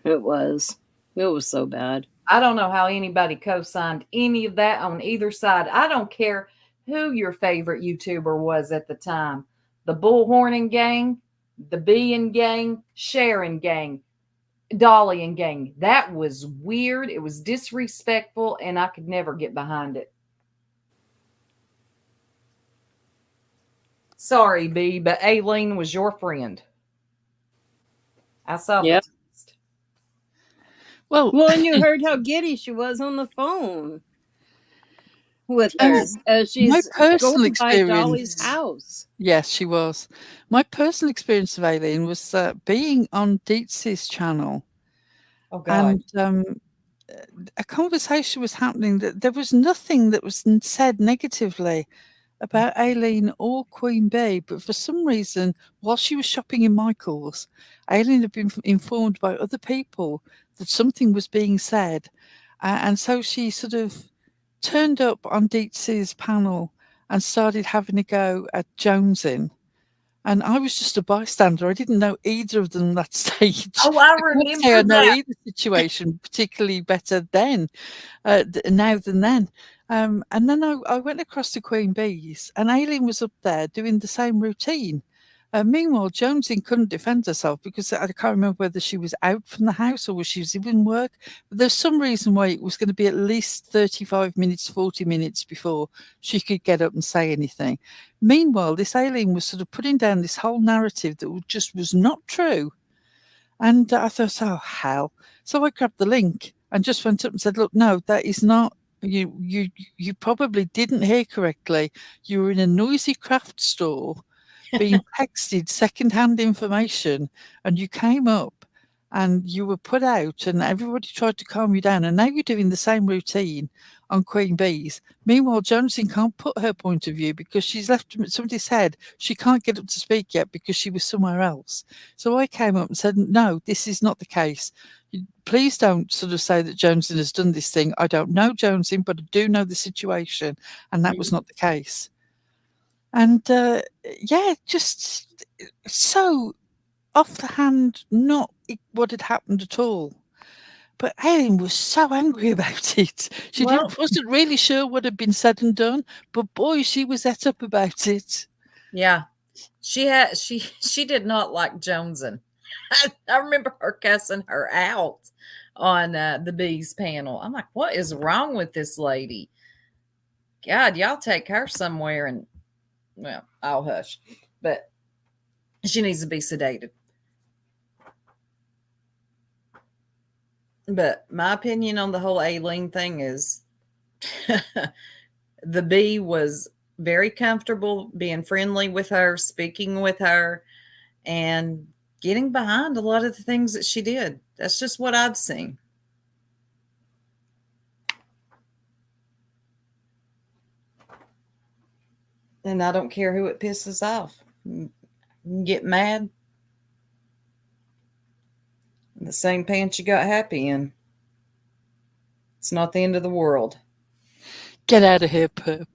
It was so bad. I don't know how anybody co-signed any of that on either side. I don't care who your favorite YouTuber was at the time. The Bullhorning gang, the Bean gang, Sharon gang, Dolly and gang. That was weird. It was disrespectful, and I could never get behind it. Sorry, B, but Aileen was your friend. I saw Yep. the text. Well, and you heard how giddy she was on the phone with her Yes. as she's my personal going by Dolly's experience. house. Yes, she was. My personal experience of Aileen was being on Deets' channel. Oh God. And a conversation was happening that there was nothing that was said negatively about Aileen or Queen Bee, but for some reason, while she was shopping in Michael's, Aileen had been informed by other people that something was being said, and so she sort of turned up on Deets' panel and started having a go at jonesing. And I was just a bystander. I didn't know either of them that stage. Oh, I can't say I remember know that. either situation particularly better then, now than then. And then I went across to Queen Bee's, and Aileen was up there doing the same routine. Meanwhile, Jonesing couldn't defend herself because I can't remember whether she was out from the house or she was in work. But there's some reason why it was going to be at least 35 minutes, 40 minutes before she could get up and say anything. Meanwhile, this Aileen was sort of putting down this whole narrative that just was not true. And I thought, oh, hell. So I grabbed the link and just went up and said, look, no, that is not, you probably didn't hear correctly. You were in a noisy craft store being texted secondhand information, and you came up and you were put out and everybody tried to calm you down. And now you're doing the same routine on Queen Bee's. Meanwhile, Jonesing can't put her point of view because she's left, somebody said she can't get up to speak yet because she was somewhere else. So I came up and said, no, this is not the case. Please don't sort of say that Jonesing has done this thing. I don't know Jonesing, but I do know the situation. And that was not the case. And just so off the hand, not what had happened at all. But Aileen was so angry about it. She wasn't really sure what had been said and done, but boy, she was et up about it. Yeah, she did not like Jonesing. I remember her cussing her out on the Bees panel. I'm like, what is wrong with this lady? God, y'all take her somewhere and, well, I'll hush. But she needs to be sedated. But my opinion on the whole Aileen thing is the Bee was very comfortable being friendly with her, speaking with her, and getting behind a lot of the things that she did. That's just what I've seen. And I don't care who it pisses off. You can get mad. The same pants you got happy in. It's not the end of the world. Get out of here, perp.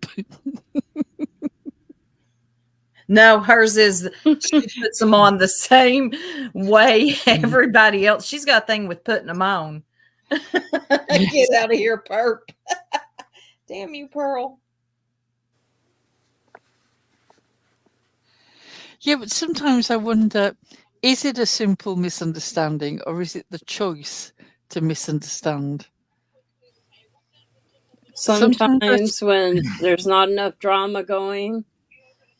No, hers is, she puts them on the same way everybody else. She's got a thing with putting them on. Get out of here, perp. Damn you, Pearl. Yeah, but sometimes I wonder, is it a simple misunderstanding or is it the choice to misunderstand? Sometimes when there's not enough drama going,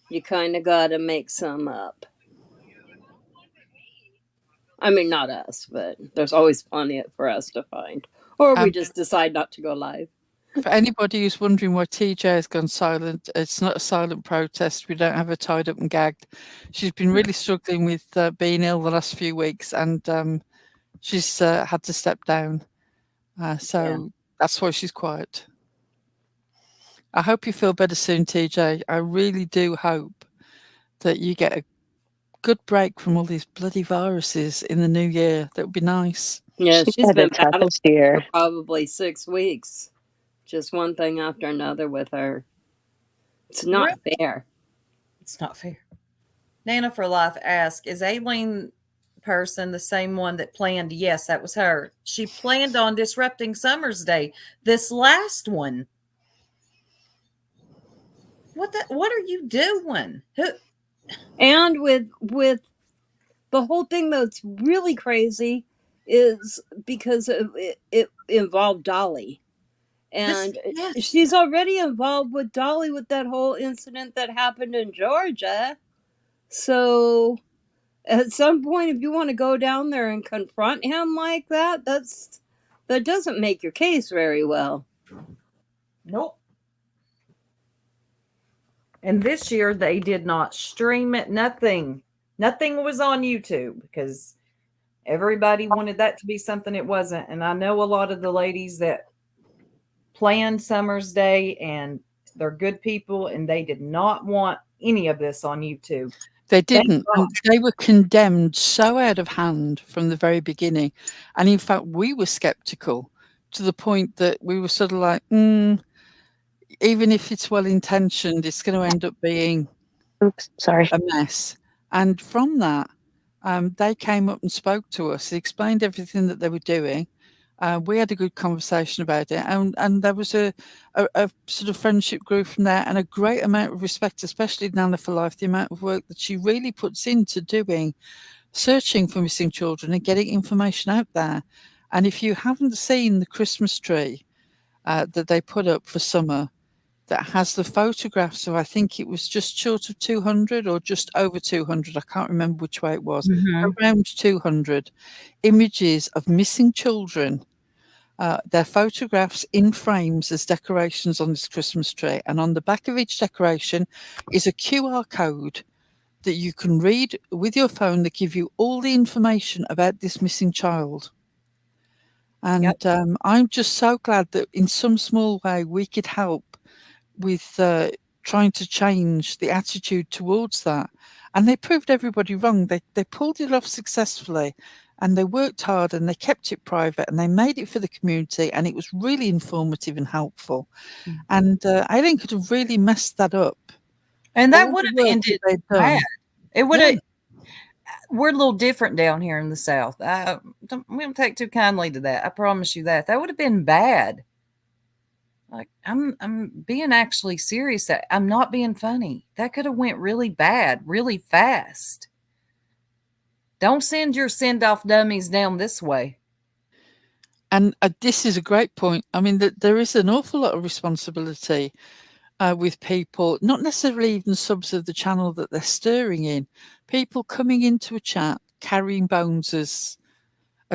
you kind of got to make some up. I mean, not us, but there's always plenty for us to find. Or we just decide not to go live. For anybody who's wondering why TJ has gone silent, it's not a silent protest. We don't have her tied up and gagged. She's been really struggling with being ill the last few weeks, and she's had to step down. So that's why she's quiet. I hope you feel better soon, TJ. I really do hope that you get a good break from all these bloody viruses in the new year. That would be nice. Yeah, she's been the battling toughest year. for probably 6 weeks. Just one thing after another with her. It's not fair. It's not fair. Nana for Life asked, is Aileen person the same one that planned? Yes, that was her. She planned on disrupting Summer's Day. This last one. What are you doing? And with the whole thing that's really crazy is because it involved Dolly. And she's already involved with Dolly with that whole incident that happened in Georgia. So at some point, if you want to go down there and confront him like that, that doesn't make your case very well. Nope. And this year they did not stream it. Nothing was on YouTube because everybody wanted that to be something it wasn't. And I know a lot of the ladies that planned Summer's Day, and they're good people, and they did not want any of this on YouTube. They didn't. They were condemned so out of hand from the very beginning. And in fact, we were skeptical to the point that we were sort of like, even if it's well-intentioned, it's going to end up being a mess. And from that, they came up and spoke to us. They explained everything that they were doing. We had a good conversation about it, and there was a sort of friendship grew from there, and a great amount of respect, especially Nana for Life, the amount of work that she really puts into searching for missing children and getting information out there. And if you haven't seen the Christmas tree that they put up for summer, that has the photographs of, I think it was just short of 200 or just over 200, I can't remember which way it was, around 200 images of missing children, their photographs in frames as decorations on this Christmas tree. And on the back of each decoration is a QR code that you can read with your phone that give you all the information about this missing child. And I'm just so glad that in some small way we could help with trying to change the attitude towards that. And they proved everybody wrong. They pulled it off successfully, and they worked hard, and they kept it private, and they made it for the community, and it was really informative and helpful. And Aileen could have really messed that up. And that would have ended bad. It would have. We're a little different down here in the South. We don't take too kindly to that. I promise you that. That would have been bad. Like, I'm being actually serious. I'm not being funny. That could have went really bad, really fast. Don't send your send-off dummies down this way. And this is a great point. I mean, there is an awful lot of responsibility with people, not necessarily even subs of the channel that they're stirring in. People coming into a chat, carrying bones as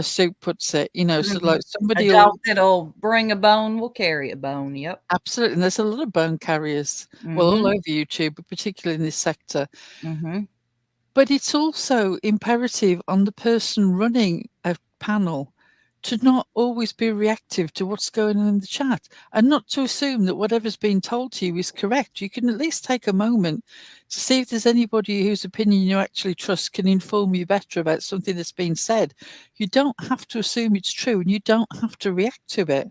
Soup puts it, so like somebody that'll bring a bone will carry a bone. Yep, absolutely. And there's a lot of bone carriers, well, all over YouTube, but particularly in this sector. But it's also imperative on the person running a panel to not always be reactive to what's going on in the chat, and not to assume that whatever's being told to you is correct. You can at least take a moment to see if there's anybody whose opinion you actually trust can inform you better about something that's been said. You don't have to assume it's true, and you don't have to react to it.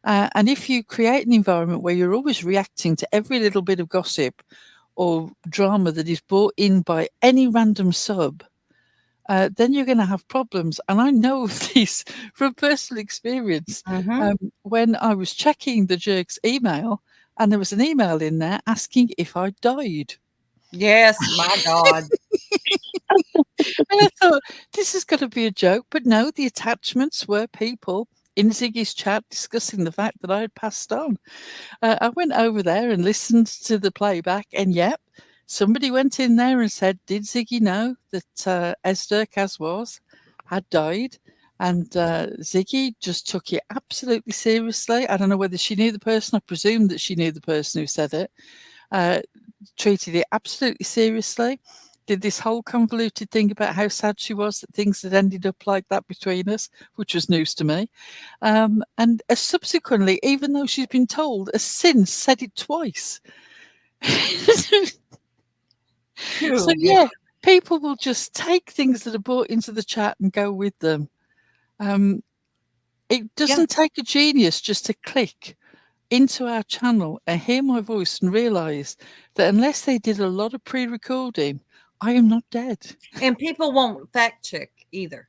And if you create an environment where you're always reacting to every little bit of gossip or drama that is brought in by any random sub, then you're going to have problems. And I know of this from personal experience. When I was checking the Jerk's email, and there was an email in there asking if I died. Yes, my God. And I thought, this is going to be a joke. But no, the attachments were people in Ziggy's chat discussing the fact that I had passed on. I went over there and listened to the playback, and yep, somebody went in there and said, did Ziggy know that Esther Kaz was? had died. And Ziggy just took it absolutely seriously. I don't know whether she knew the person. I presume that she knew the person who said it. Treated it absolutely seriously. Did this whole convoluted thing about how sad she was that things had ended up like that between us, which was news to me. And subsequently, even though she's been told, has since said it twice. So yeah, people will just take things that are brought into the chat and go with them. It doesn't take a genius just to click into our channel and hear my voice and realise that unless they did a lot of pre-recording, I am not dead. And people won't fact check either.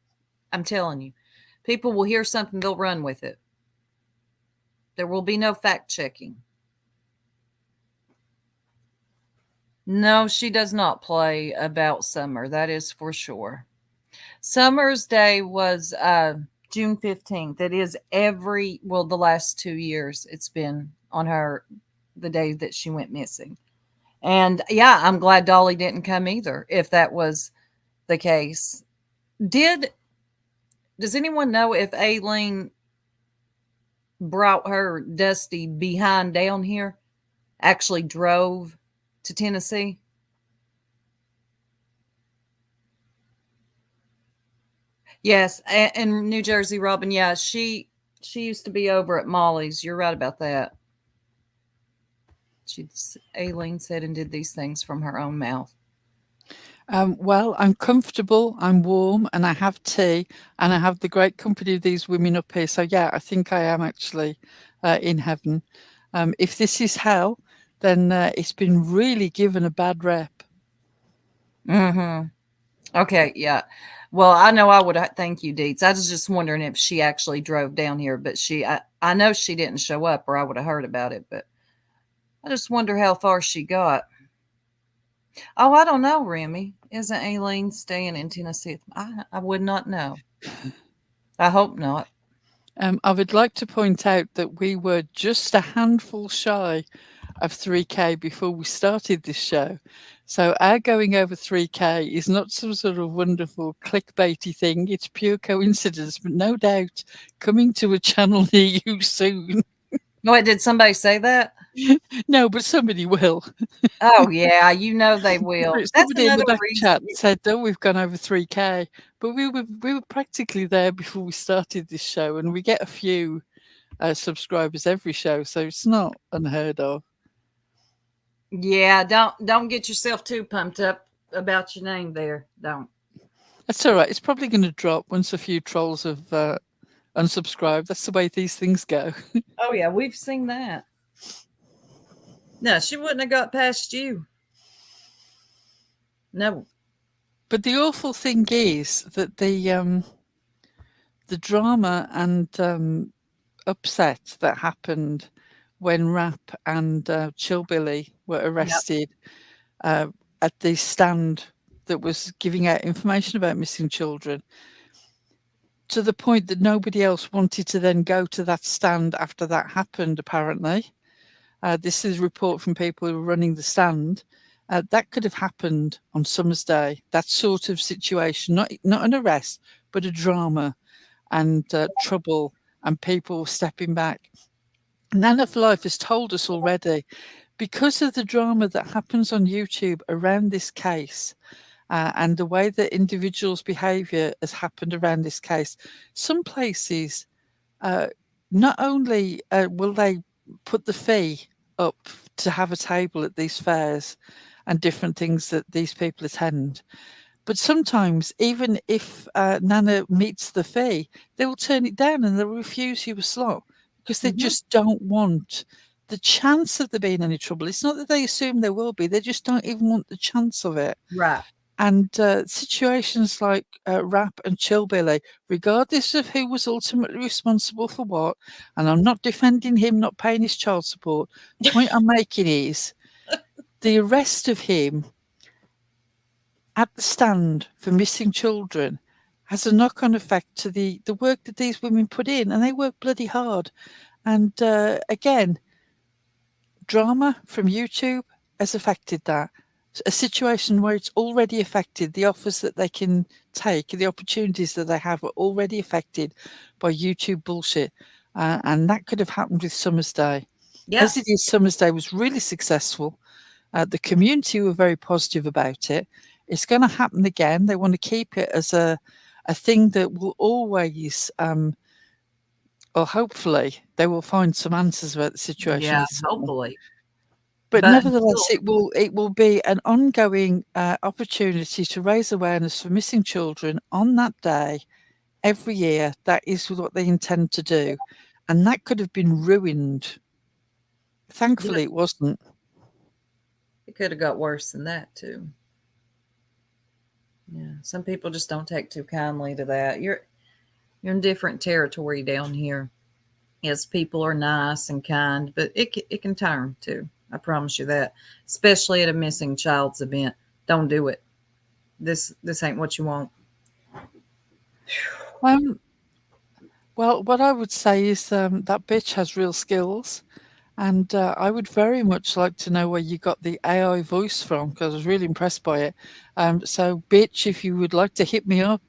I'm telling you. People will hear something, they'll run with it. There will be no fact checking. No, she does not play about summer. That is for sure. Summer's Day was June 15th. It is the last 2 years it's been on the day that she went missing. And yeah, I'm glad Dolly didn't come either, if that was the case. Does anyone know if Aileen brought her Dusty behind down here? Actually drove to Tennessee? Yes, in New Jersey, Robin. Yeah, she used to be over at Molly's. You're right about that. Aileen said and did these things from her own mouth. Well, I'm comfortable, I'm warm, and I have tea, and I have the great company of these women up here. So yeah, I think I am actually in heaven. If this is hell, then it's been really given a bad rep. Mm-hmm. Okay, yeah. Well, I know I would thank you, Deets. I was just wondering if she actually drove down here, but I know she didn't show up or I would have heard about it, but I just wonder how far she got. Oh, I don't know, Remy. Isn't Aileen staying in Tennessee? I would not know. I hope not. I would like to point out that we were just a handful shy of 3K before we started this show. So our going over 3K is not some sort of wonderful clickbaity thing. It's pure coincidence, but no doubt coming to a channel near you soon. Wait, did somebody say that? No, but somebody will. Oh, yeah, you know they will. That's Somebody in the another back chat reason. said, "Oh, we've gone over 3K," but we were practically there before we started this show, and we get a few subscribers every show, so it's not unheard of. Yeah, don't get yourself too pumped up about your name there. Don't. That's all right. It's probably going to drop once a few trolls have unsubscribed. That's the way these things go. Oh yeah, we've seen that. No, she wouldn't have got past you. No. But the awful thing is that the drama and upset that happened when Rap and Chillbilly were arrested at the stand that was giving out information about missing children, to the point that nobody else wanted to then go to that stand after that happened, apparently. This is a report from people who were running the stand. That could have happened on Summer's Day, that sort of situation, not an arrest, but a drama and trouble and people stepping back. Nan of Life has told us already, because of the drama that happens on YouTube around this case, and the way that individuals' behaviour has happened around this case, some places, not only will they put the fee up to have a table at these fairs and different things that these people attend, but sometimes even if Nana meets the fee, they will turn it down and they'll refuse you a slot because they just don't want the chance of there being any trouble. It's not that they assume there will be, they just don't even want the chance of it. Right. And situations like Rap and Chillbilly, regardless of who was ultimately responsible for what, and I'm not defending him not paying his child support, the point I'm making is the arrest of him at the stand for missing children has a knock-on effect to the work that these women put in, and they work bloody hard. And again, drama from YouTube has affected that. a situation where it's already affected, the offers that they can take, the opportunities that they have are already affected by YouTube bullshit. And that could have happened with Summer's Day. Yeah. As it is, Summer's Day was really successful. The community were very positive about it. It's going to happen again. They want to keep it as a thing that will always, or hopefully, they will find some answers about the situation. Yeah, with Summer. hopefully. But nevertheless, until- it will be an ongoing opportunity to raise awareness for missing children on that day every year. That is what they intend to do, and that could have been ruined. Thankfully, it wasn't. It could have got worse than that too. Yeah, some people just don't take too kindly to that. You're in different territory down here. Yes, people are nice and kind, but it can turn too. I promise you that. Especially at a missing child's event. Don't do it. This ain't what you want. Well, what I would say is that bitch has real skills, and I would very much like to know where you got the AI voice from, because I was really impressed by it. So, bitch, if you would like to hit me up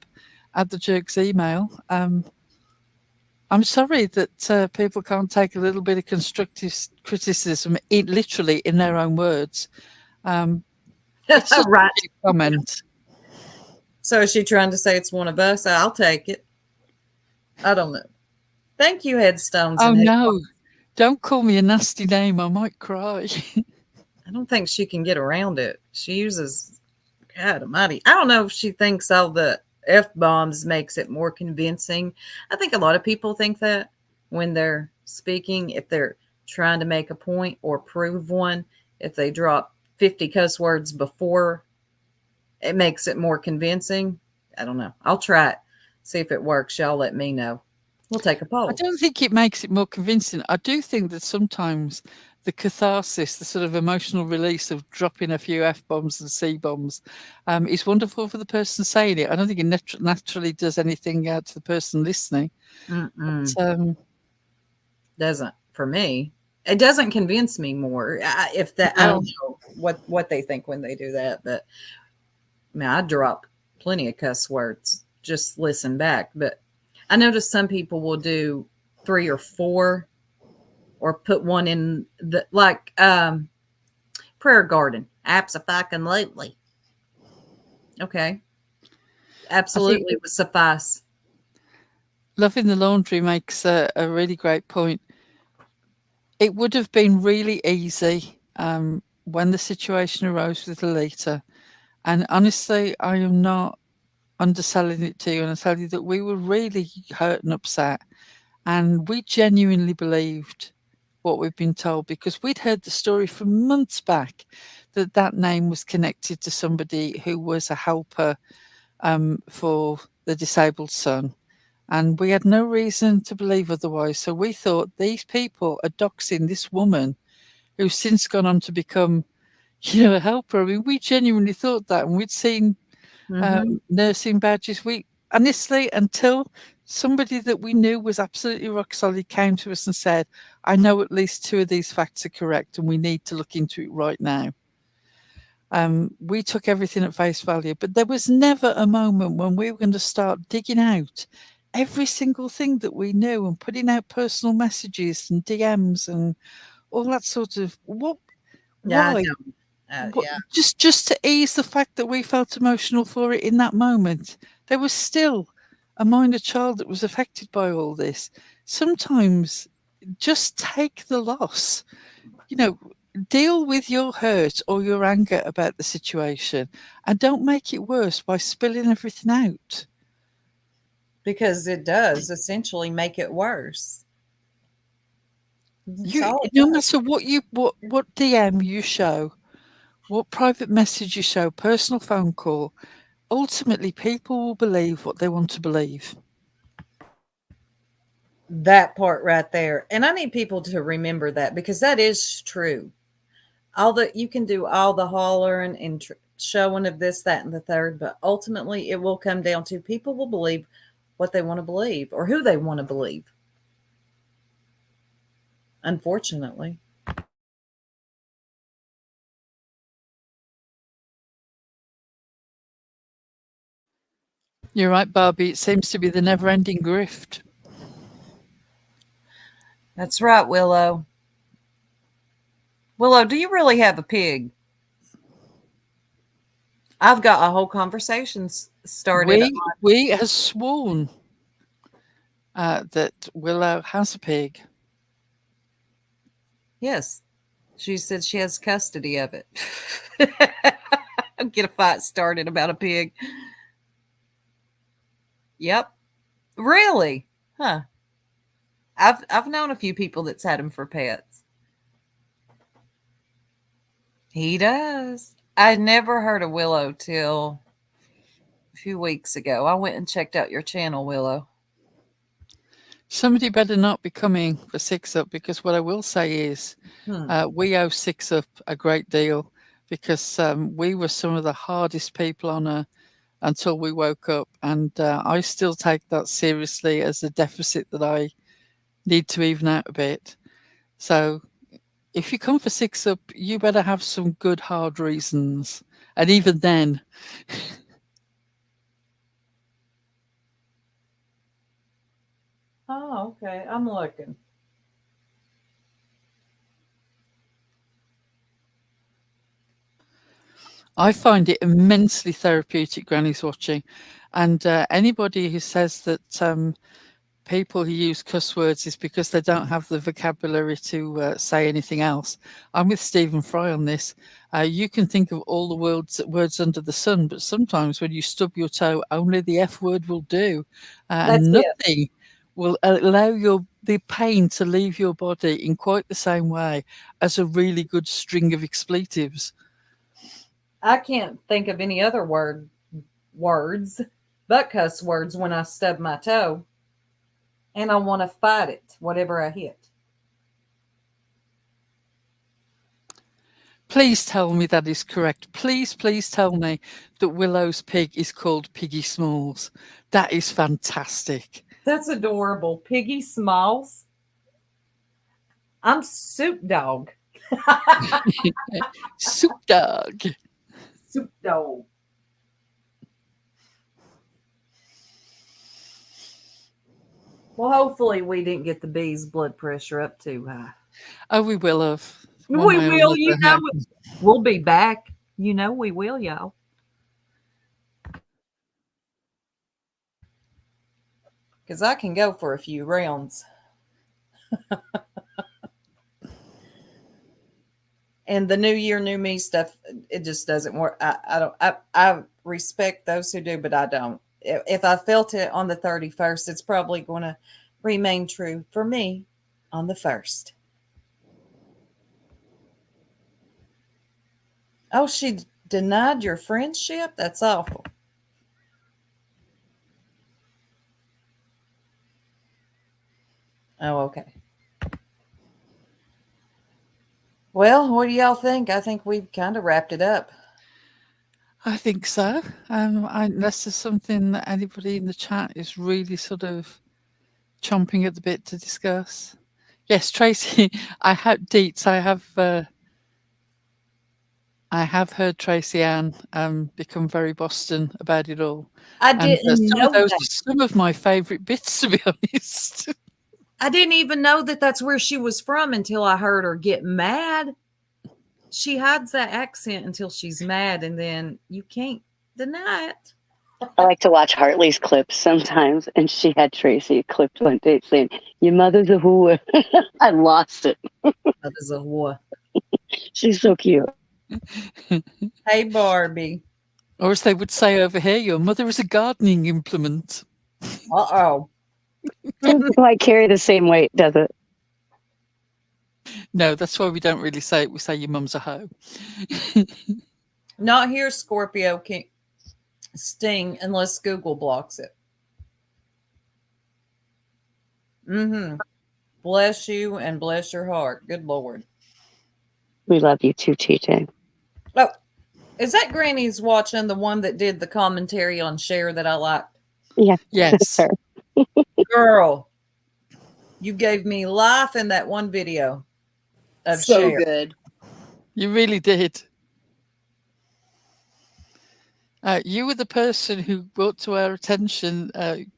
at the Jerks email, I'm sorry that people can't take a little bit of constructive criticism, literally in their own words. It's just Right. a comment. So is she trying to say it's one of us? I'll take it. I don't know. Thank you, Headstones. Oh, and no. Don't call me a nasty name. I might cry. I don't think she can get around it. She uses, God almighty. I don't know if she thinks all the F-bombs makes it more convincing. I think a lot of people think that when they're speaking, if they're trying to make a point or prove one, if they drop 50 cuss words before, it makes it more convincing. I don't know. I'll try it. See if it works. Y'all let me know. We'll take a poll. I don't think it makes it more convincing. I do think that sometimes the catharsis, the sort of emotional release of dropping a few F-bombs and C-bombs is wonderful for the person saying it. I don't think it naturally does anything to the person listening. But, doesn't for me. It doesn't convince me more. I don't know what they think when they do that, but I mean, I drop plenty of cuss words. Just listen back. But I notice some people will do 3 or 4 or put one in the prayer garden. Abso-fucking-lutely. Okay. Absolutely would suffice. Love in the Laundry makes a really great point. It would have been really easy when the situation arose with Lolita. And honestly, I am not underselling it to you. And I tell you that we were really hurt and upset. And we genuinely believed what we've been told, because we'd heard the story from months back that name was connected to somebody who was a helper for the disabled son. And we had no reason to believe otherwise. So we thought these people are doxing this woman who's since gone on to become, a helper. I mean, we genuinely thought that, and we'd seen nursing badges. We honestly, until somebody that we knew was absolutely rock solid came to us and said, I know at least 2 of these facts are correct and we need to look into it right now. We took everything at face value, but there was never a moment when we were going to start digging out every single thing that we knew and putting out personal messages and DMs and all that sort of why? Just to ease the fact that we felt emotional for it in that moment. There was still a minor child that was affected by all this. Sometimes just take the loss. Deal with your hurt or your anger about the situation and don't make it worse by spilling everything out. Because it does essentially make it worse. No matter what DM you show, what private message you show, personal phone call, ultimately people will believe what they want to believe. That part right there. And I need people to remember that, because that is true. You can do all the hollering and showing of this, that, and the third, but ultimately it will come down to people will believe what they want to believe or who they want to believe. Unfortunately. You're right, Barbie. It seems to be the never-ending grift. That's right, Willow. Willow, do you really have a pig? I've got a whole conversation started. We have sworn that Willow has a pig. Yes. She said she has custody of it. Get a fight started about a pig. Yep. Really? Huh. I've known a few people that's had them for pets. He does. I never heard of Willow till a few weeks ago. I went and checked out your channel, Willow. Somebody better not be coming for Six Up, because what I will say is we owe Six Up a great deal, because we were some of the hardest people on her until we woke up. And I still take that seriously as a deficit that I need to even out a bit. So if you come for Six Up, you better have some good hard reasons. And even then... Oh, okay. I'm looking. I find it immensely therapeutic, Granny's watching. And anybody who says that people who use cuss words is because they don't have the vocabulary to say anything else. I'm with Stephen Fry on this. You can think of all the words under the sun, but sometimes when you stub your toe, only the F word will do. And nothing will allow the pain to leave your body in quite the same way as a really good string of expletives. I can't think of any other words but cuss words when I stub my toe. And I want to fight it, whatever I hit. Please tell me that is correct. Please, please tell me that Willow's pig is called Piggy Smalls. That is fantastic. That's adorable. Piggy Smalls. I'm Soup Dog. Soup Dog. Soup Dog. Well, hopefully we didn't get the bees' blood pressure up too high. Oh, we will have. We will, you know. We'll be back. You know we will, y'all. Because I can go for a few rounds. And the New Year, New Me stuff, it just doesn't work. I respect those who do, but I don't. If I felt it on the 31st, it's probably going to remain true for me on the 1st. Oh, she denied your friendship? That's awful. Oh, okay. Well, what do y'all think? I think we've kind of wrapped it up. I think so. Unless there's something that anybody in the chat is really sort of chomping at the bit to discuss. Yes, Tracy, I have Deets. I have heard Tracy Ann become very Boston about it all. I didn't know that. Some of my favourite bits, to be honest. I didn't even know that that's where she was from until I heard her get mad. She hides that accent until she's mad, and then you can't deny it. I like to watch Hartley's clips sometimes, and she had Tracy clipped one day saying, "Your mother's a whore." I lost it. Mother's a whore. She's so cute. Hey, Barbie. Or as they would say over here, your mother is a gardening implement. Uh-oh. Doesn't quite carry the same weight, does it? No, that's why we don't really say it. We say your mum's a hoe. Not here, Scorpio King Sting, unless Google blocks it. Bless you and bless your heart. Good Lord. We love you too, TJ. Oh, is that Granny's watching the one that did the commentary on Cher that I liked? Yeah. Yes. Sir. Girl, you gave me life in that one video of So Cher. good. You really did. You were the person who brought to our attention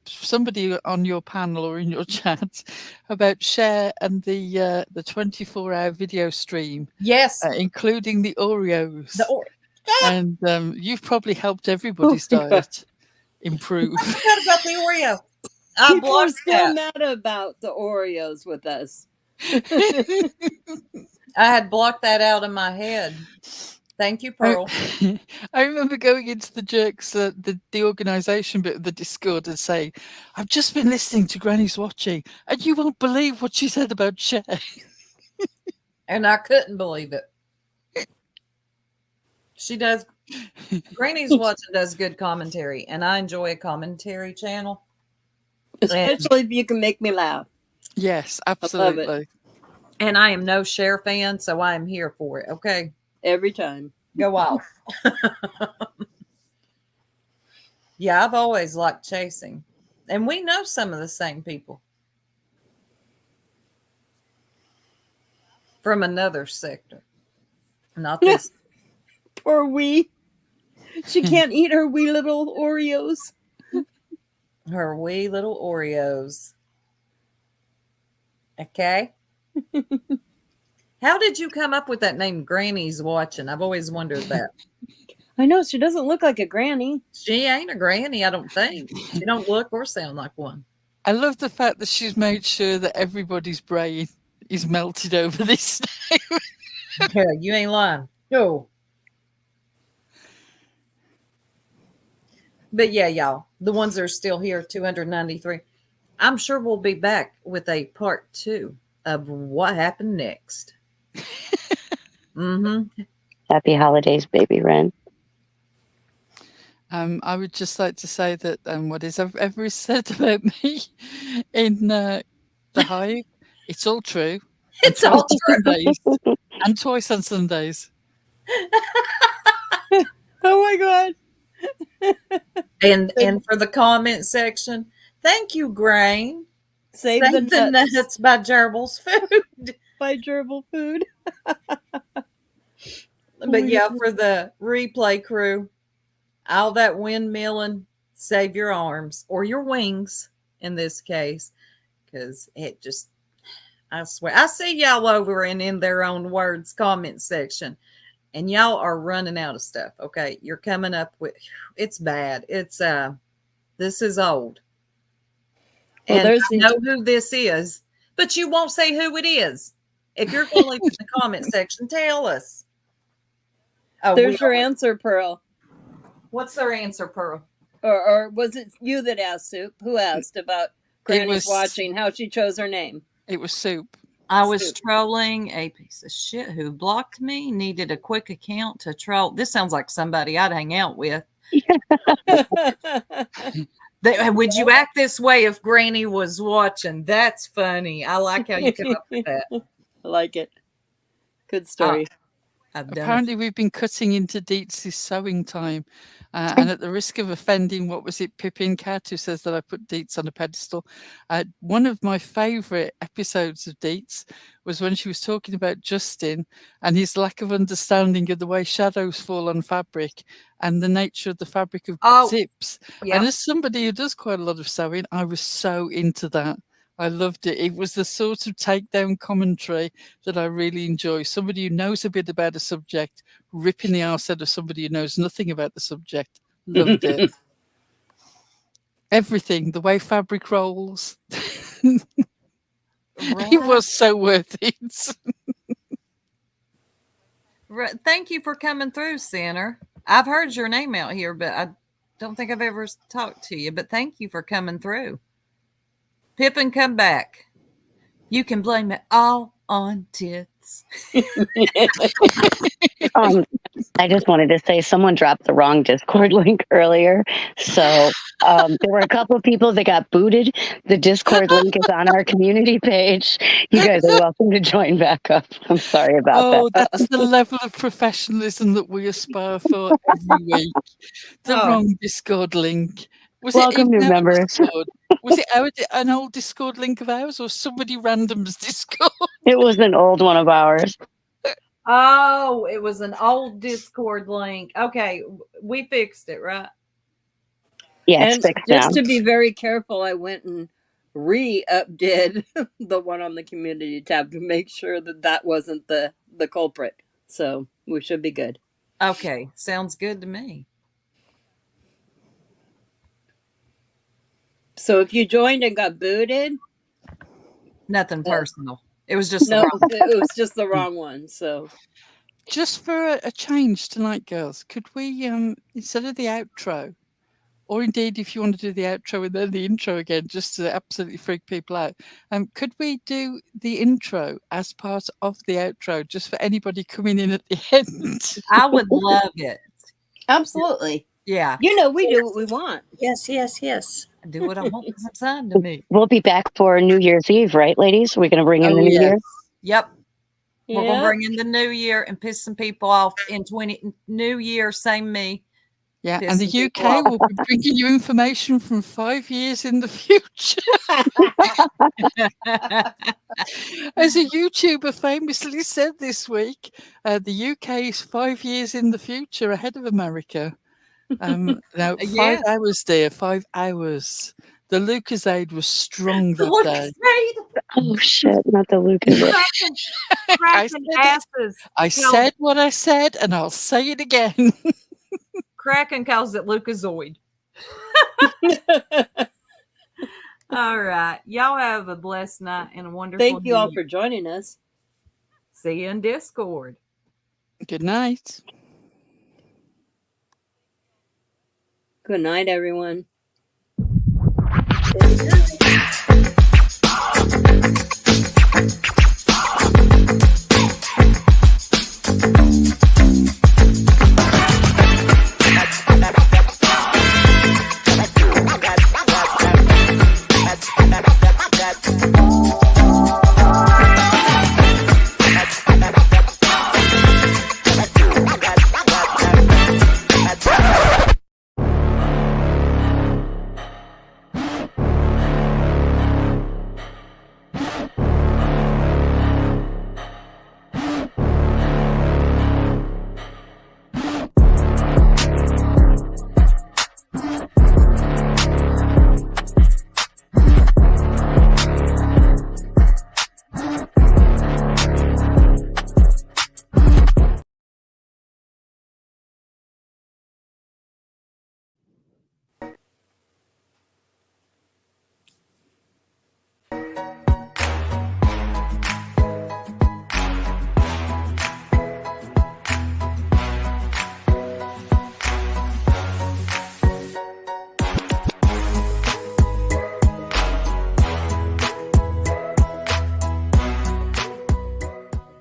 somebody on your panel or in your chat about Share and the 24-hour video stream, Yes. including the Oreos. And you've probably helped everybody's Oh my God. diet improve. I forgot about the Oreo. I People are blocked still that. mad about the Oreos with us. I had blocked that out of my head. Thank you, Pearl. I remember going into the Jerks, the organisation bit of the Discord and saying, I've just been listening to Granny's Watching, and you won't believe what she said about Cher. And I couldn't believe it. She does. Granny's Watching does good commentary, and I enjoy a commentary channel. Especially if you can make me laugh. Yes, I love absolutely. it. And I am no Cher fan, so I am here for it. Okay. Every time. Go off. Yeah, I've always liked Chasing. And we know some of the same people from another sector. Not this. Poor wee. She can't eat her wee little Oreos. Her wee little Oreos. Okay. How did you come up with that name, Granny's Watching? I've always wondered that. I know, she doesn't look like a granny. She ain't a granny, I don't think. She don't look or sound like one. I love the fact that she's made sure that everybody's brain is melted over this name. Yeah, you ain't lying. No. But yeah, y'all, the ones that are still here, 293. I'm sure we'll be back with a part 2 of what happened next. Happy holidays, baby Ren. I would just like to say that what is ever said about me in the Hive, it's all true. It's all true. Sundays, and twice on Sundays. Oh my God. And for the comment section, thank you, Grain. Save the nuts by Gerbil's Food. by Gerbil Food. But yeah, for the replay crew, all that windmilling, save your arms or your wings in this case, because it just, I swear, I see y'all over and in their own words comment section, and y'all are running out of stuff. Okay, you're coming up with, it's bad. It's this is old. Well, and I know who this is, but you won't say who it is. If you're going to leave in the comment section, tell us. Oh, there's your answer, Pearl. What's their answer, Pearl? Or was it you that asked, Soup? Who asked about Granny's Watching, how she chose her name? It was Soup. I was trolling a piece of shit who blocked me, needed a quick account to troll. This sounds like somebody I'd hang out with. Would you act this way if Granny was watching? That's funny. I like how you come up with that. I like it. Good story. Apparently, we've been cutting into Deets' sewing time. And at the risk of offending, what was it, Pippin Cat, who says that I put Deets on a pedestal. One of my favourite episodes of Deets was when she was talking about Justin and his lack of understanding of the way shadows fall on fabric and the nature of the fabric of zips. Yeah. And as somebody who does quite a lot of sewing, I was so into that. I loved it. It was the sort of takedown commentary that I really enjoy. Somebody who knows a bit about a subject, ripping the arse out of somebody who knows nothing about the subject. Loved it. Everything, the way fabric rolls. Right. It was so worth it. Thank you for coming through, Sinner. I've heard your name out here, but I don't think I've ever talked to you. But thank you for coming through. Pippin, come back. You can blame it all on tits. I just wanted to say someone dropped the wrong Discord link earlier. So there were a couple of people that got booted. The Discord link is on our community page. You guys are welcome to join back up. I'm sorry about that. Oh, that's the level of professionalism that we aspire for every week. The wrong Discord link. Welcome, new members. Was it an old Discord link of ours or somebody random's Discord? It was an old one of ours. Oh, it was an old Discord link. Okay, we fixed it, right? Yeah, it's And fixed just now. to be very careful, I went and re-updid the one on the community tab to make sure that that wasn't the culprit. So we should be good. Okay, sounds good to me. So if you joined and got booted, Nothing personal. It was just the no, wrong. it was just the wrong one. So Just for a change tonight, girls, could we, instead of the outro, or indeed if you want to do the outro and then the intro again, just to absolutely freak people out, could we do the intro as part of the outro, just for anybody coming in at the end? I would love it. absolutely. Yeah. You know, we do what we want. Yes, yes, yes. I do what I want because I'm signed to me. We'll be back for New Year's Eve, right, ladies? We're going to bring in Oh, the New yes. Year. Yep. We're going to Yeah. bring in the new year and piss some people off in New Year, same me. Yeah, Piss and the some people UK off. will be bringing you information from 5 years in the future. As a YouTuber famously said this week, the UK is 5 years in the future ahead of America. Now, 5 Yes. hours, dear, 5 hours. The Lucasade was strong that Look, day. Oh, shit, not the Lucas. cracking asses. I said what I said, and I'll say it again. Kraken calls it Lucasoid. All right. Y'all have a blessed night and a wonderful Thank you all day. for joining us. See you in Discord. Good night. Good night, everyone.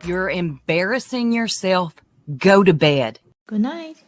You're embarrassing yourself. Go to bed. Good night.